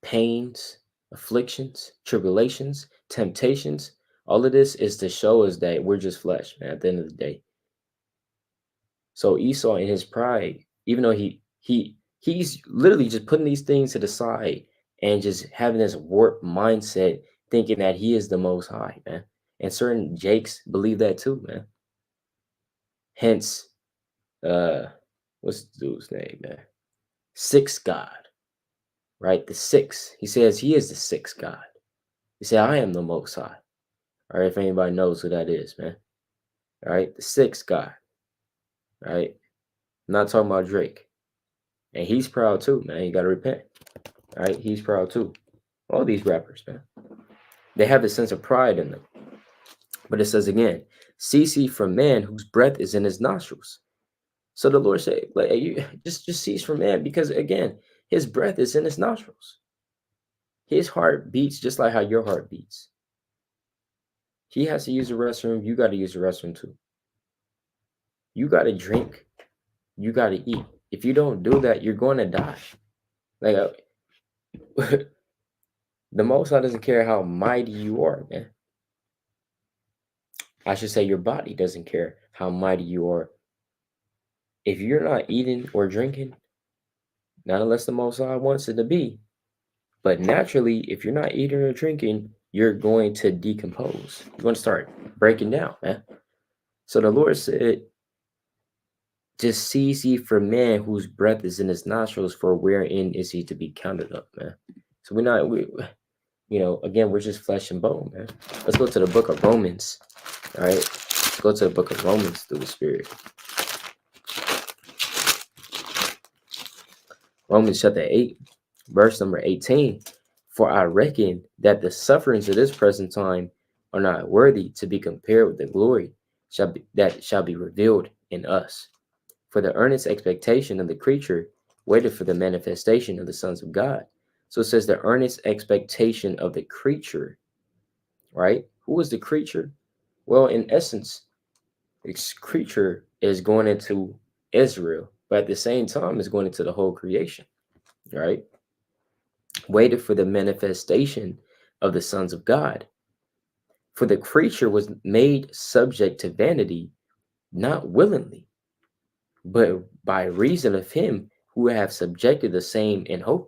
pains, afflictions, tribulations, temptations. All of this is to show us that we're just flesh, man, at the end of the day. So Esau, in his pride, even though he's literally just putting these things to the side and just having this warped mindset, thinking that he is the Most High, man. And certain Jakes believe that too, man. Hence, what's the dude's name, man? Sixth God, right? The sixth. He says he is the sixth God. He said, I am the Most High. All right, if anybody knows who that is, man. All right, the sixth God. All right, I'm not talking about Drake. And he's proud too, man. You got to repent. All right, he's proud too. All these rappers, man. They have a sense of pride in them. But it says again, cease ye from man whose breath is in his nostrils. So the Lord said, like, hey, you just cease from man, because again, his breath is in his nostrils. His heart beats just like how your heart beats. He has to use the restroom. You got to use the restroom too. You got to drink. You got to eat. If you don't do that, you're going to die. Like, the Most High doesn't care how mighty you are, man. I should say your body doesn't care how mighty you are. If you're not eating or drinking, not unless the Most High wants it to be, but naturally, if you're not eating or drinking, you're going to decompose. You're going to start breaking down, man. So the Lord said, just cease ye from man whose breath is in his nostrils, for wherein is he to be counted up, man. So again, we're just flesh and bone, man. Let's go to the book of Romans. All right. Let's go to the book of Romans through the Spirit. Romans chapter 8, verse number 18. For I reckon that the sufferings of this present time are not worthy to be compared with the glory that shall be revealed in us. For the earnest expectation of the creature waited for the manifestation of the sons of God. So it says the earnest expectation of the creature, right? Who is the creature? Well, in essence, this creature is going into Israel, but at the same time, is going into the whole creation, right? Waited for the manifestation of the sons of God. For the creature was made subject to vanity, not willingly, but by reason of him who have subjected the same in hope,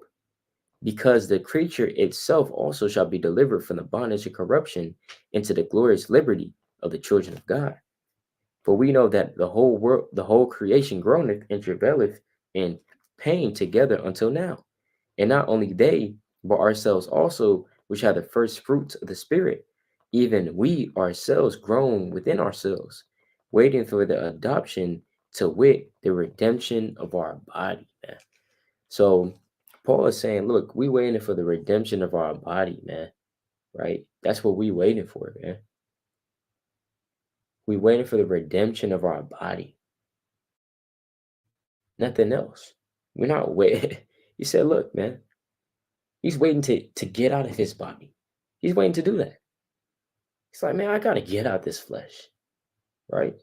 because the creature itself also shall be delivered from the bondage of corruption into the glorious liberty of the children of God. For we know that the whole world, the whole creation groaneth and travaileth in pain together until now. And not only they, but ourselves also, which have the first fruits of the Spirit, even we ourselves groan within ourselves, waiting for the adoption, to wit, the redemption of our body, man. So Paul is saying, look, we waiting for the redemption of our body, man. Right? That's what we waiting for, man. We waiting for the redemption of our body. Nothing else. We're not waiting. He said, look, man, he's waiting to get out of his body. He's waiting to do that. He's like, man, I gotta get out this flesh. Right?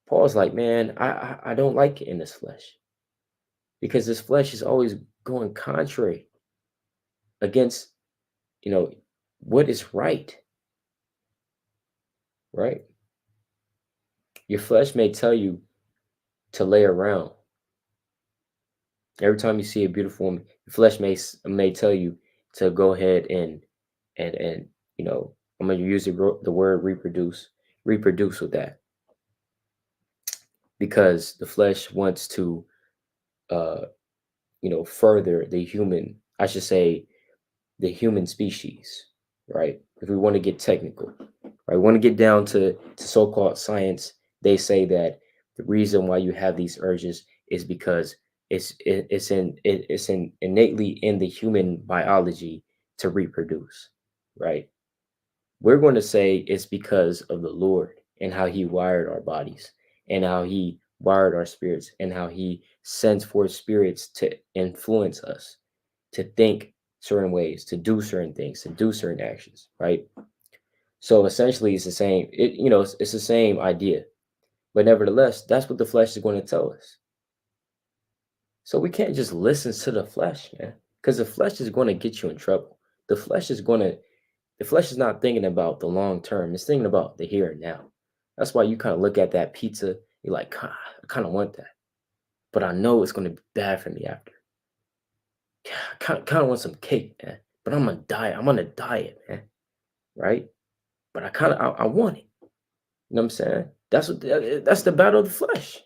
Paul's like, man, I don't like it in this flesh. Because this flesh is always going contrary against, you know, what is right. Right? Your flesh may tell you to lay around. Every time you see a beautiful woman, your flesh may tell you to go ahead and I'm going to use the word reproduce with that, because the flesh wants to uh further the human, I should say, the human species, right? If we want to get technical, right, want to get down to so-called science, they say that the reason why you have these urges is because it's in innately in the human biology to reproduce, right? We're going to say it's because of the Lord and how he wired our bodies and how he wired our spirits and how he sends forth spirits to influence us to think certain ways, to do certain things, to do certain actions, right? So essentially it's the same, it's the same idea. But nevertheless, that's what the flesh is going to tell us. So we can't just listen to the flesh, man, because the flesh is going to get you in trouble. The flesh is going to The flesh is not thinking about the long term. It's thinking about the here and now. That's why you kind of look at that pizza. You're like, "Ah, I kind of want that, but I know it's going to be bad for me after. I kind of want some cake, man, but I'm on a diet. I'm on a diet, man, right? But I want it. You know what I'm saying? That's the battle of the flesh.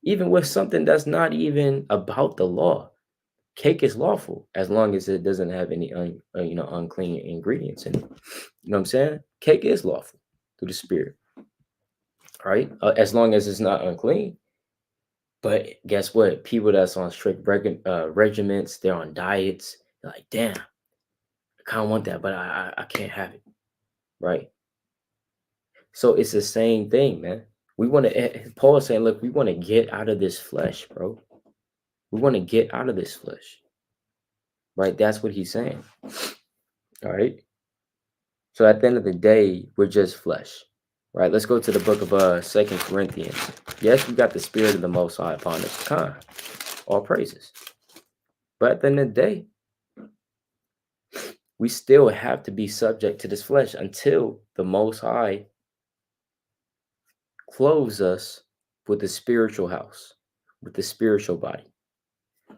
Even with something that's not even about the law, cake is lawful as long as it doesn't have any unclean ingredients in it. You know what I'm saying? Cake is lawful through the spirit, right? As long as it's not unclean. But guess what? People that's on strict regiments, they're on diets. They're like, damn, I kind of want that, but I can't have it, right? So it's the same thing, man. We want to. Paul is saying, look, we want to get out of this flesh, bro. We want to get out of this flesh, right? That's what he's saying. All right. So at the end of the day, we're just flesh, right? Let's go to the book of Second Corinthians. Yes, we got the spirit of the Most High upon us. All praises. But at the end of the day, we still have to be subject to this flesh until the Most High clothes us with the spiritual house, with the spiritual body.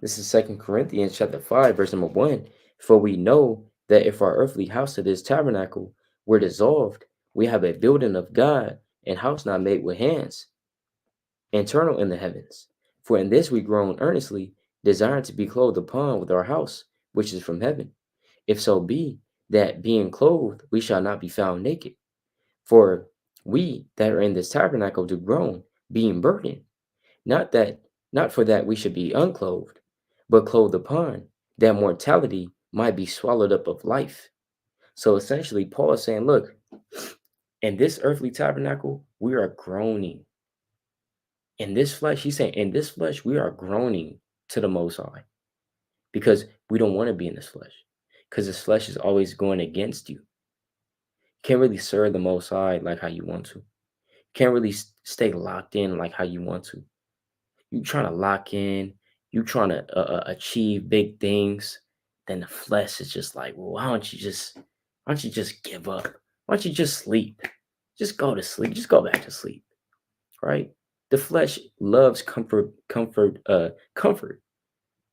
This is Second Corinthians chapter 5, verse number 1. For we know that if our earthly house of this tabernacle were dissolved, we have a building of God, and house not made with hands, eternal in the heavens. For in this we groan earnestly, desiring to be clothed upon with our house, which is from heaven. If so be that being clothed, we shall not be found naked. For we that are in this tabernacle do groan, being burdened, not that not for that we should be unclothed, but clothed upon, that mortality might be swallowed up of life. So essentially, Paul is saying, look, in this earthly tabernacle, we are groaning. In this flesh, he's saying, in this flesh, we are groaning to the Most High. because we don't want to be in this flesh. Because this flesh is always going against you. Can't really serve the Most High like how you want to. Can't really stay locked in like how you want to. You trying to lock in, you trying to achieve big things, then the flesh is just like, well, why don't you just give up? Why don't you just sleep? Just go to sleep. Just go back to sleep, right? The flesh loves comfort.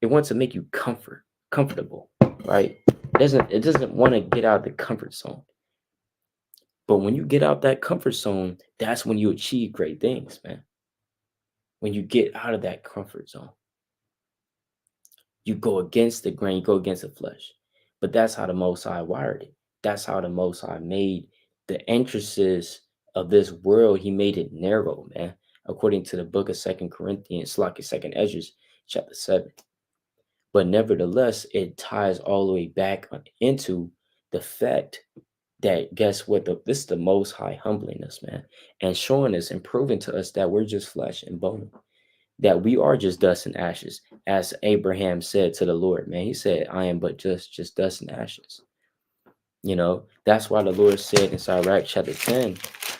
It wants to make you comfortable, right? It doesn't want to get out of the comfort zone. But when you get out that comfort zone, that's when you achieve great things, man. When you get out of that comfort zone, you go against the grain, you go against the flesh. But that's how the Most High wired it. That's how the Most High made the entrances of this world. He made it narrow, man. According to the book of Second Corinthians, like Second Ezra, chapter 7. But nevertheless, it ties all the way back into the fact that guess what? This is the Most High humbling us, man, and showing us and proving to us that we're just flesh and bone, that we are just dust and ashes, as Abraham said to the Lord, man. He said, "I am but just dust and ashes." That's why the Lord said in Sirach chapter 10,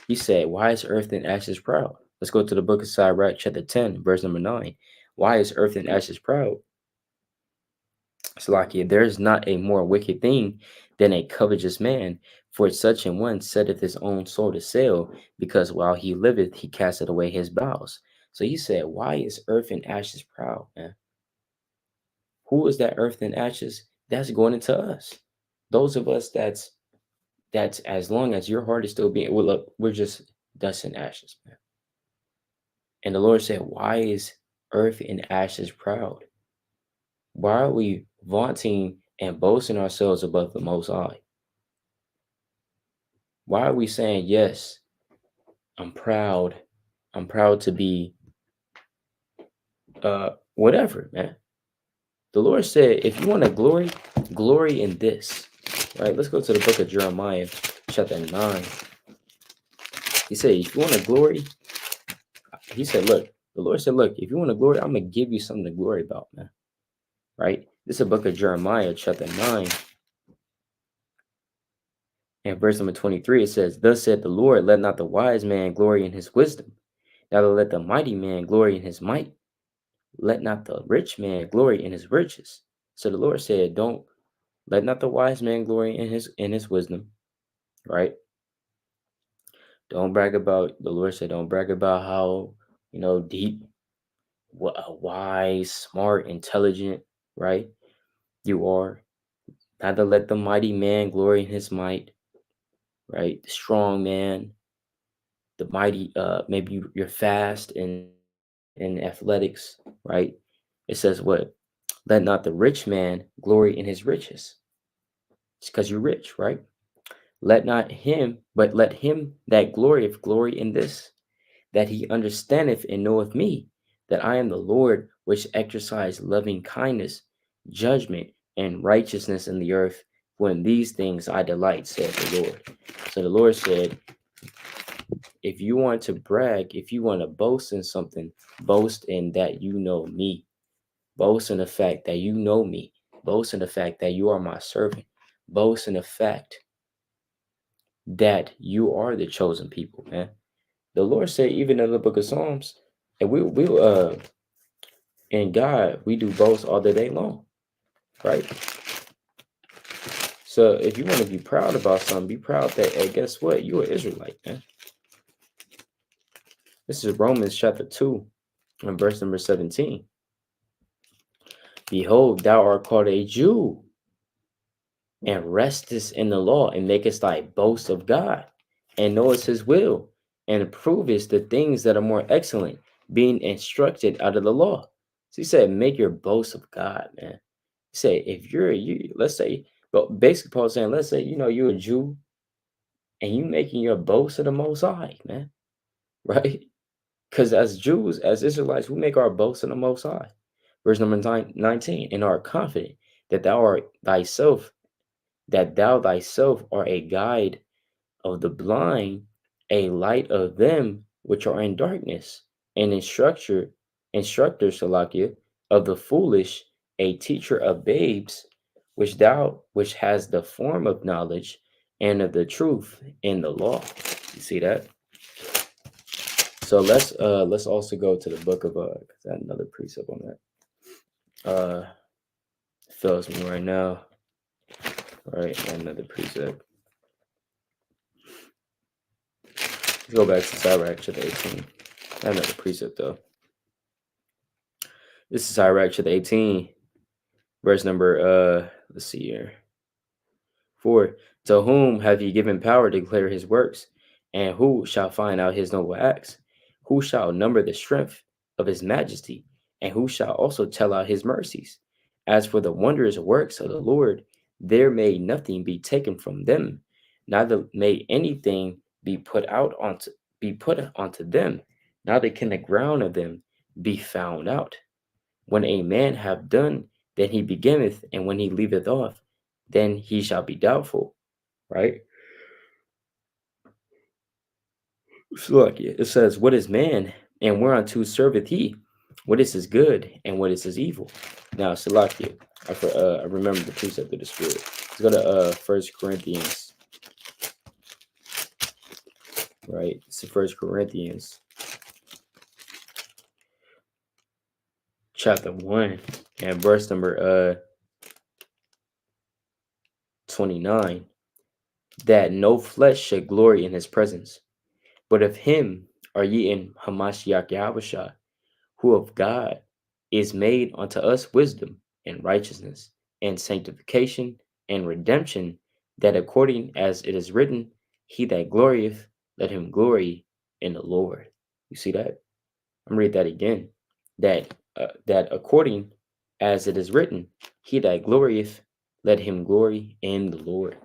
He said, "Why is earth and ashes proud?" Let's go to the book of Sirach chapter 10, verse number 9. Why is earth and ashes proud? Salakia, there is not a more wicked thing than a covetous man, for such an one setteth his own soul to sale, because while he liveth, he casteth away his bowels. So he said, why is earth and ashes proud, man? Who is that earth and ashes? That's going into us. Those of us that's as long as your heart is still being, well, look, we're just dust and ashes, man. And the Lord said, why is earth and ashes proud? Why are we vaunting and boasting ourselves above the Most High? Why are we saying, yes, I'm proud. I'm proud to be whatever, man. The Lord said, if you want to glory in this. Right? Let's go to the book of Jeremiah, chapter 9. He said, if you want to glory, he said, look, the Lord said, look, if you want to glory, I'm going to give you something to glory about, man. Right? This is the book of Jeremiah, chapter 9. And verse number 23, it says, thus said the Lord, let not the wise man glory in his wisdom, neither let the mighty man glory in his might. Let not the rich man glory in his riches. So the Lord said, don't let not the wise man glory in his wisdom, right? Don't brag about, the Lord said, don't brag about how, deep, wise, smart, intelligent, right? You are. Neither let the mighty man glory in his might, right? The strong man, the mighty, maybe you're fast in athletics, right? It says what? Let not the rich man glory in his riches. It's because you're rich, right? Let not him, but let him that glorieth glory in this, that he understandeth and knoweth me, that I am the Lord which exercise loving kindness, judgment, and righteousness in the earth. For in these things I delight, saith the Lord. So the Lord said, if you want to brag, if you want to boast in something, boast in that you know me. Boast in the fact that you know me. Boast in the fact that you are my servant. Boast in the fact that you are the chosen people, man. The Lord said, even in the book of Psalms, and we in God, we do boast all the day long, right? So if you want to be proud about something, be proud that, hey, guess what? You're an Israelite, man. This is Romans chapter 2 and verse number 17. Behold, thou art called a Jew, and restest in the law, and makest thy boast of God, and knowest his will, and provest the things that are more excellent, being instructed out of the law. So he said, make your boast of God, man. He said, if let's say, but basically Paul's saying, let's say, you're a Jew, and you making your boast of the Most High, man, right? Because as Jews, as Israelites, we make our boast in the Most High. Verse number 19, and are confident that thou thyself art a guide of the blind, a light of them which are in darkness, an instructor, Salakia, of the foolish, a teacher of babes, which has the form of knowledge and of the truth in the law. You see that? So let's also go to the book of 'cause I had another precept on that. Fails me right now. All right, another precept. Let's go back to Sirach chapter 18. I have another precept though. This is Sirach chapter 18, verse number let's see here. 4. To whom have ye given power to declare his works? And who shall find out his noble acts? Who shall number the strength of his majesty? And who shall also tell out his mercies? As for the wondrous works of the Lord, there may nothing be taken from them, neither may anything be put onto them, neither can the ground of them be found out. When a man have done, then he beginneth, and when he leaveth off, then he shall be doubtful. Right? So look, it says, "What is man, and whereunto serveth he? What is his good, and what is his evil?" Now, Salakia, I remember the precept of the Spirit. Let's go to 1 Corinthians, right? It's 1 Corinthians chapter 1 and verse number 29, that no flesh should glory in his presence. But of him are ye in Hamashiach Yahushua, who of God is made unto us wisdom and righteousness and sanctification and redemption, that according as it is written, he that glorieth, let him glory in the Lord. You see that? I'm gonna read that again. That according as it is written, he that glorieth, let him glory in the Lord.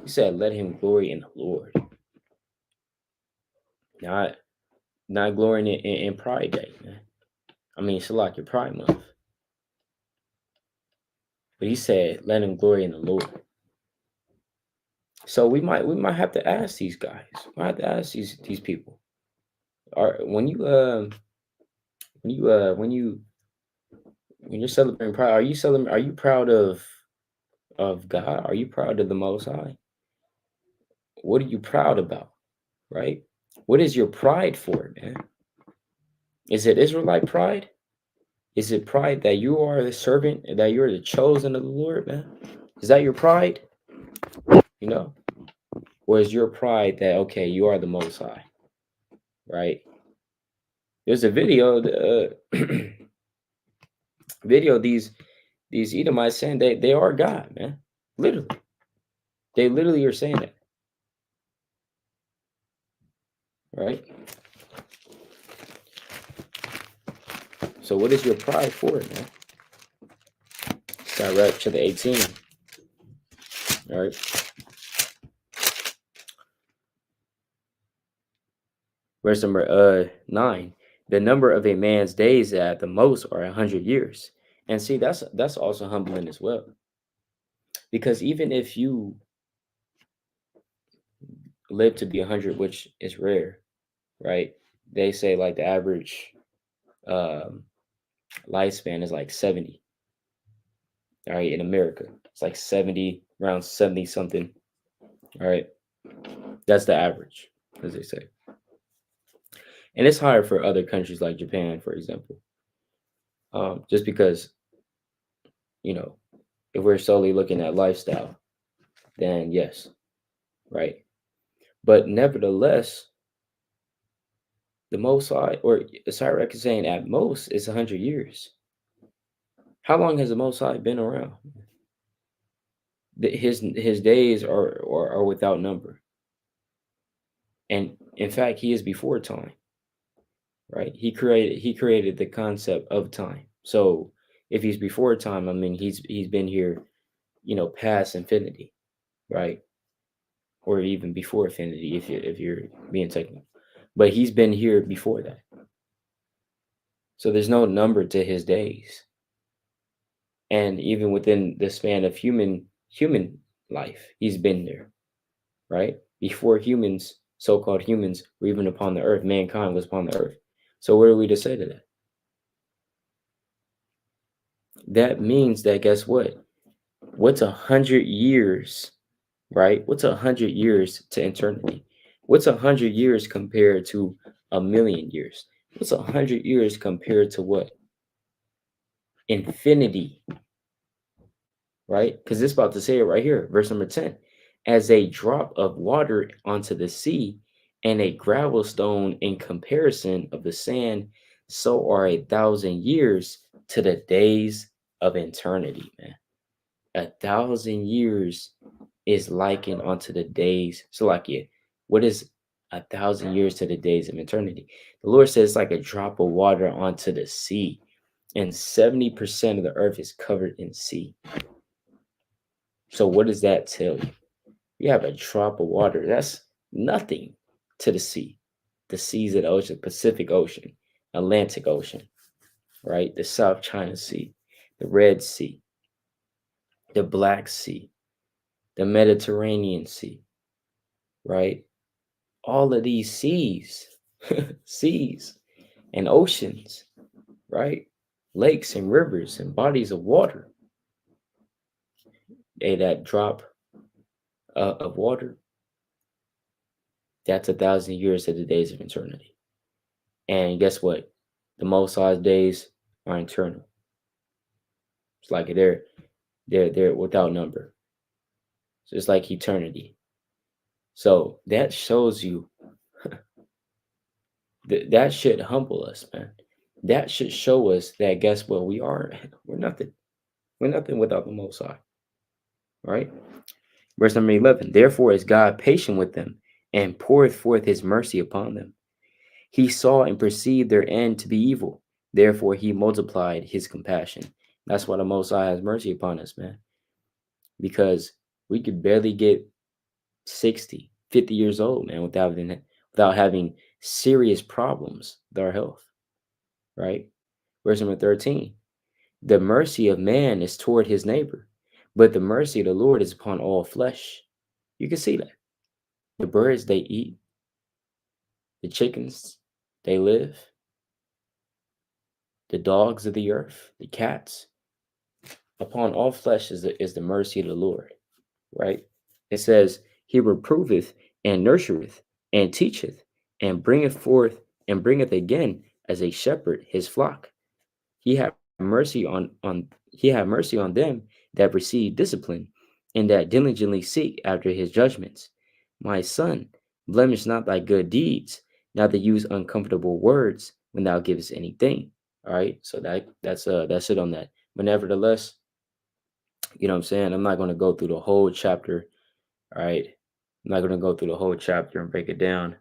He said, let him glory in the Lord. Not glorying in Pride Day, man. I mean, Shalak, your Pride Month. But he said, let him glory in the Lord. So we might have to ask these guys. We might have to ask these people. When you're celebrating Pride, are you proud of God? Are you proud of the Most High? What are you proud about? Right? What is your pride for, man? Is it Israelite pride? Is it pride that you are the servant, that you're the chosen of the Lord, man? Is that your pride? You know? Or is your pride that, okay, you are the Most High, right? There's a video, these Edomites saying they are God, man. Literally. They literally are saying that, right? So what is your pride for, man? Direct to the 18. All right. Verse number 9. The number of a man's days at the most are 100 years. And see, that's also humbling as well. Because even if you live to be 100, which is rare, right? They say like the average um, lifespan is like 70. All right, in America, it's like 70, around 70 something. All right, that's the average, as they say. And it's higher for other countries like Japan, for example. Just because, you know, if we're solely looking at lifestyle, then yes, right. But nevertheless, the most high, or Cyrus is saying at most, is 100 years. How long has the Most High been around? His days are without number, and in fact, he is before time. Right? He created the concept of time. So if he's before time, I mean, he's been here, past infinity, right? Or even before infinity, if you're being technical. But he's been here before that. So there's no number to his days. And even within the span of human life, he's been there, right? Before humans, so-called humans, were even upon the earth, mankind was upon the earth. So what are we to say to that? That means that guess what? What's 100 years, right? What's 100 years to eternity? What's 100 years compared to 1,000,000 years? What's 100 years compared to what? Infinity, right? Because it's about to say it right here, verse number 10. As a drop of water onto the sea and a gravel stone in comparison of the sand, so are 1,000 years to the days of eternity, man. 1,000 years is likened unto the days. So, like, yeah, what is 1,000 years to the days of eternity? The Lord says it's like a drop of water onto the sea, and 70% of the earth is covered in sea. So, what does that tell you? You have a drop of water. That's nothing to the sea. The seas of the ocean, Pacific Ocean, Atlantic Ocean, right? The South China Sea, the Red Sea, the Black Sea, the Mediterranean Sea, right? All of these seas, seas and oceans, right? Lakes and rivers and bodies of water. That drop of water, that's 1,000 years of the days of eternity. And guess what? The Most High's days are eternal. It's like they're without number. So it's like eternity. So that shows you that should humble us, man. That should show us that guess what? We're nothing. We're nothing without the Most High. Right? Verse number 11. Therefore is God patient with them and poureth forth his mercy upon them. He saw and perceived their end to be evil. Therefore he multiplied his compassion. That's why the Most High has mercy upon us, man. Because we could barely get 60, 50 years old, man, without having serious problems with our health. Right? Verse number 13. The mercy of man is toward his neighbor, but the mercy of the Lord is upon all flesh. You can see that. The birds they eat, the chickens they live, the dogs of the earth, the cats. Upon all flesh is the mercy of the Lord, right? It says, He reproveth and nurtureth and teacheth and bringeth forth and bringeth again as a shepherd his flock. He have mercy on them that receive discipline and that diligently seek after his judgments. My son, blemish not thy good deeds, not to use uncomfortable words when thou givest anything. All right, so that's it on that. But nevertheless, you know what I'm saying? I'm not going to go through the whole chapter. All right, I'm not going to go through the whole chapter and break it down.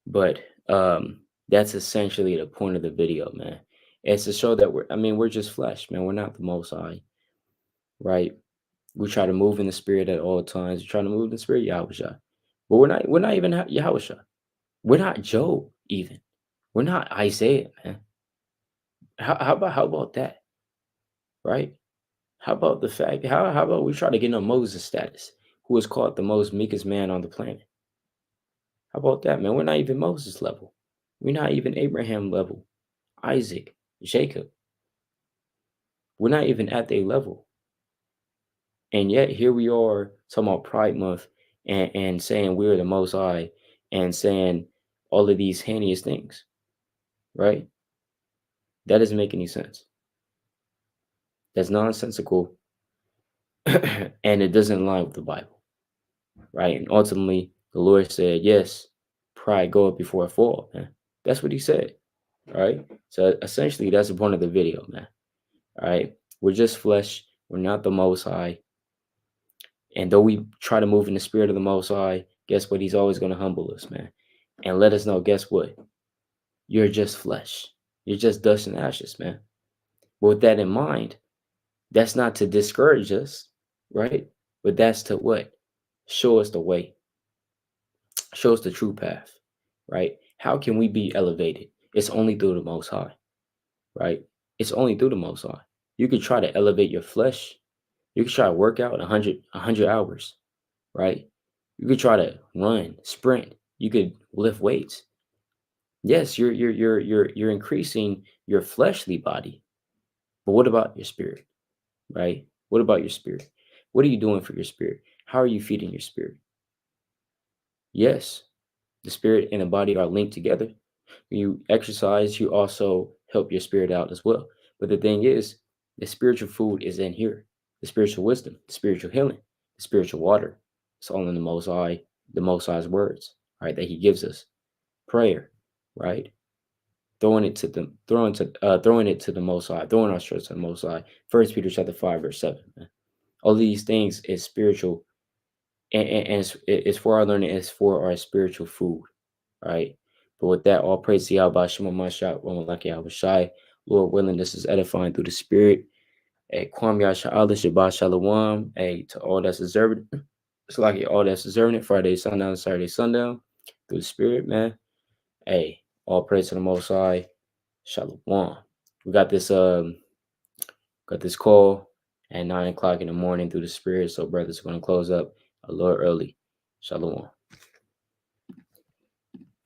But that's essentially the point of the video, man. It's to show that we're just flesh, man. We're not the Most High, right? We try to move in the spirit at all times. We try to move in the spirit, Yahushua. But we're not even Yahushua. We're not Job, even. We're not Isaiah, man. How about that? Right? How about the fact, how about we try to get on Moses status, who is called the most meekest man on the planet? How about that, man? We're not even Moses level. We're not even Abraham level, Isaac, Jacob. We're not even at their level. And yet here we are talking about Pride Month and saying we're the Most High and saying all of these heinous things, right? That doesn't make any sense. That's nonsensical and it doesn't align with the Bible, right? And ultimately, the Lord said, yes, pride goeth before a fall, man. That's what he said, right? So essentially, that's the point of the video, man. All right? We're just flesh. We're not the Most High. And though we try to move in the spirit of the Most High, guess what? He's always going to humble us, man. And let us know, guess what? You're just flesh. You're just dust and ashes, man. But with that in mind, that's not to discourage us, right? But that's to what? Show us the way. Show us the true path, right? How can we be elevated? It's only through the Most High, right? It's only through the Most High. You could try to elevate your flesh. You could try to work out 100 hours, right? You could try to run, sprint. You could lift weights. Yes, you're increasing your fleshly body, but what about your spirit? right? What about your spirit? What are you doing for your spirit? How are you feeding your spirit? Yes, the spirit and the body are linked together. When you exercise, you also help your spirit out as well. But the thing is, the spiritual food is in here. The spiritual wisdom, the spiritual healing, the spiritual water. It's all in the Most High's words, right? That He gives us. Prayer, right? Throwing it to the Most High, throwing our stress to the Most High. First Peter chapter 5 verse 7. Man. All these things is spiritual, and it's for our learning. It's for our spiritual food, right? But with that, all praise to Yahweh Shema Mashiach, Ramalaki Yahweh Shai. Lord willing, this is edifying through the Spirit. Hey, Kwam Yasha'Allah, Shabbat Shalom. Hey, to all that's observing, it's like all that's observing it, Friday, sundown, Saturday, sundown, through the Spirit, man. Hey, all praise to the Most High. Shalom. We got this call at 9 o'clock in the morning through the Spirit, so brothers are going to close up a little early. Shalom.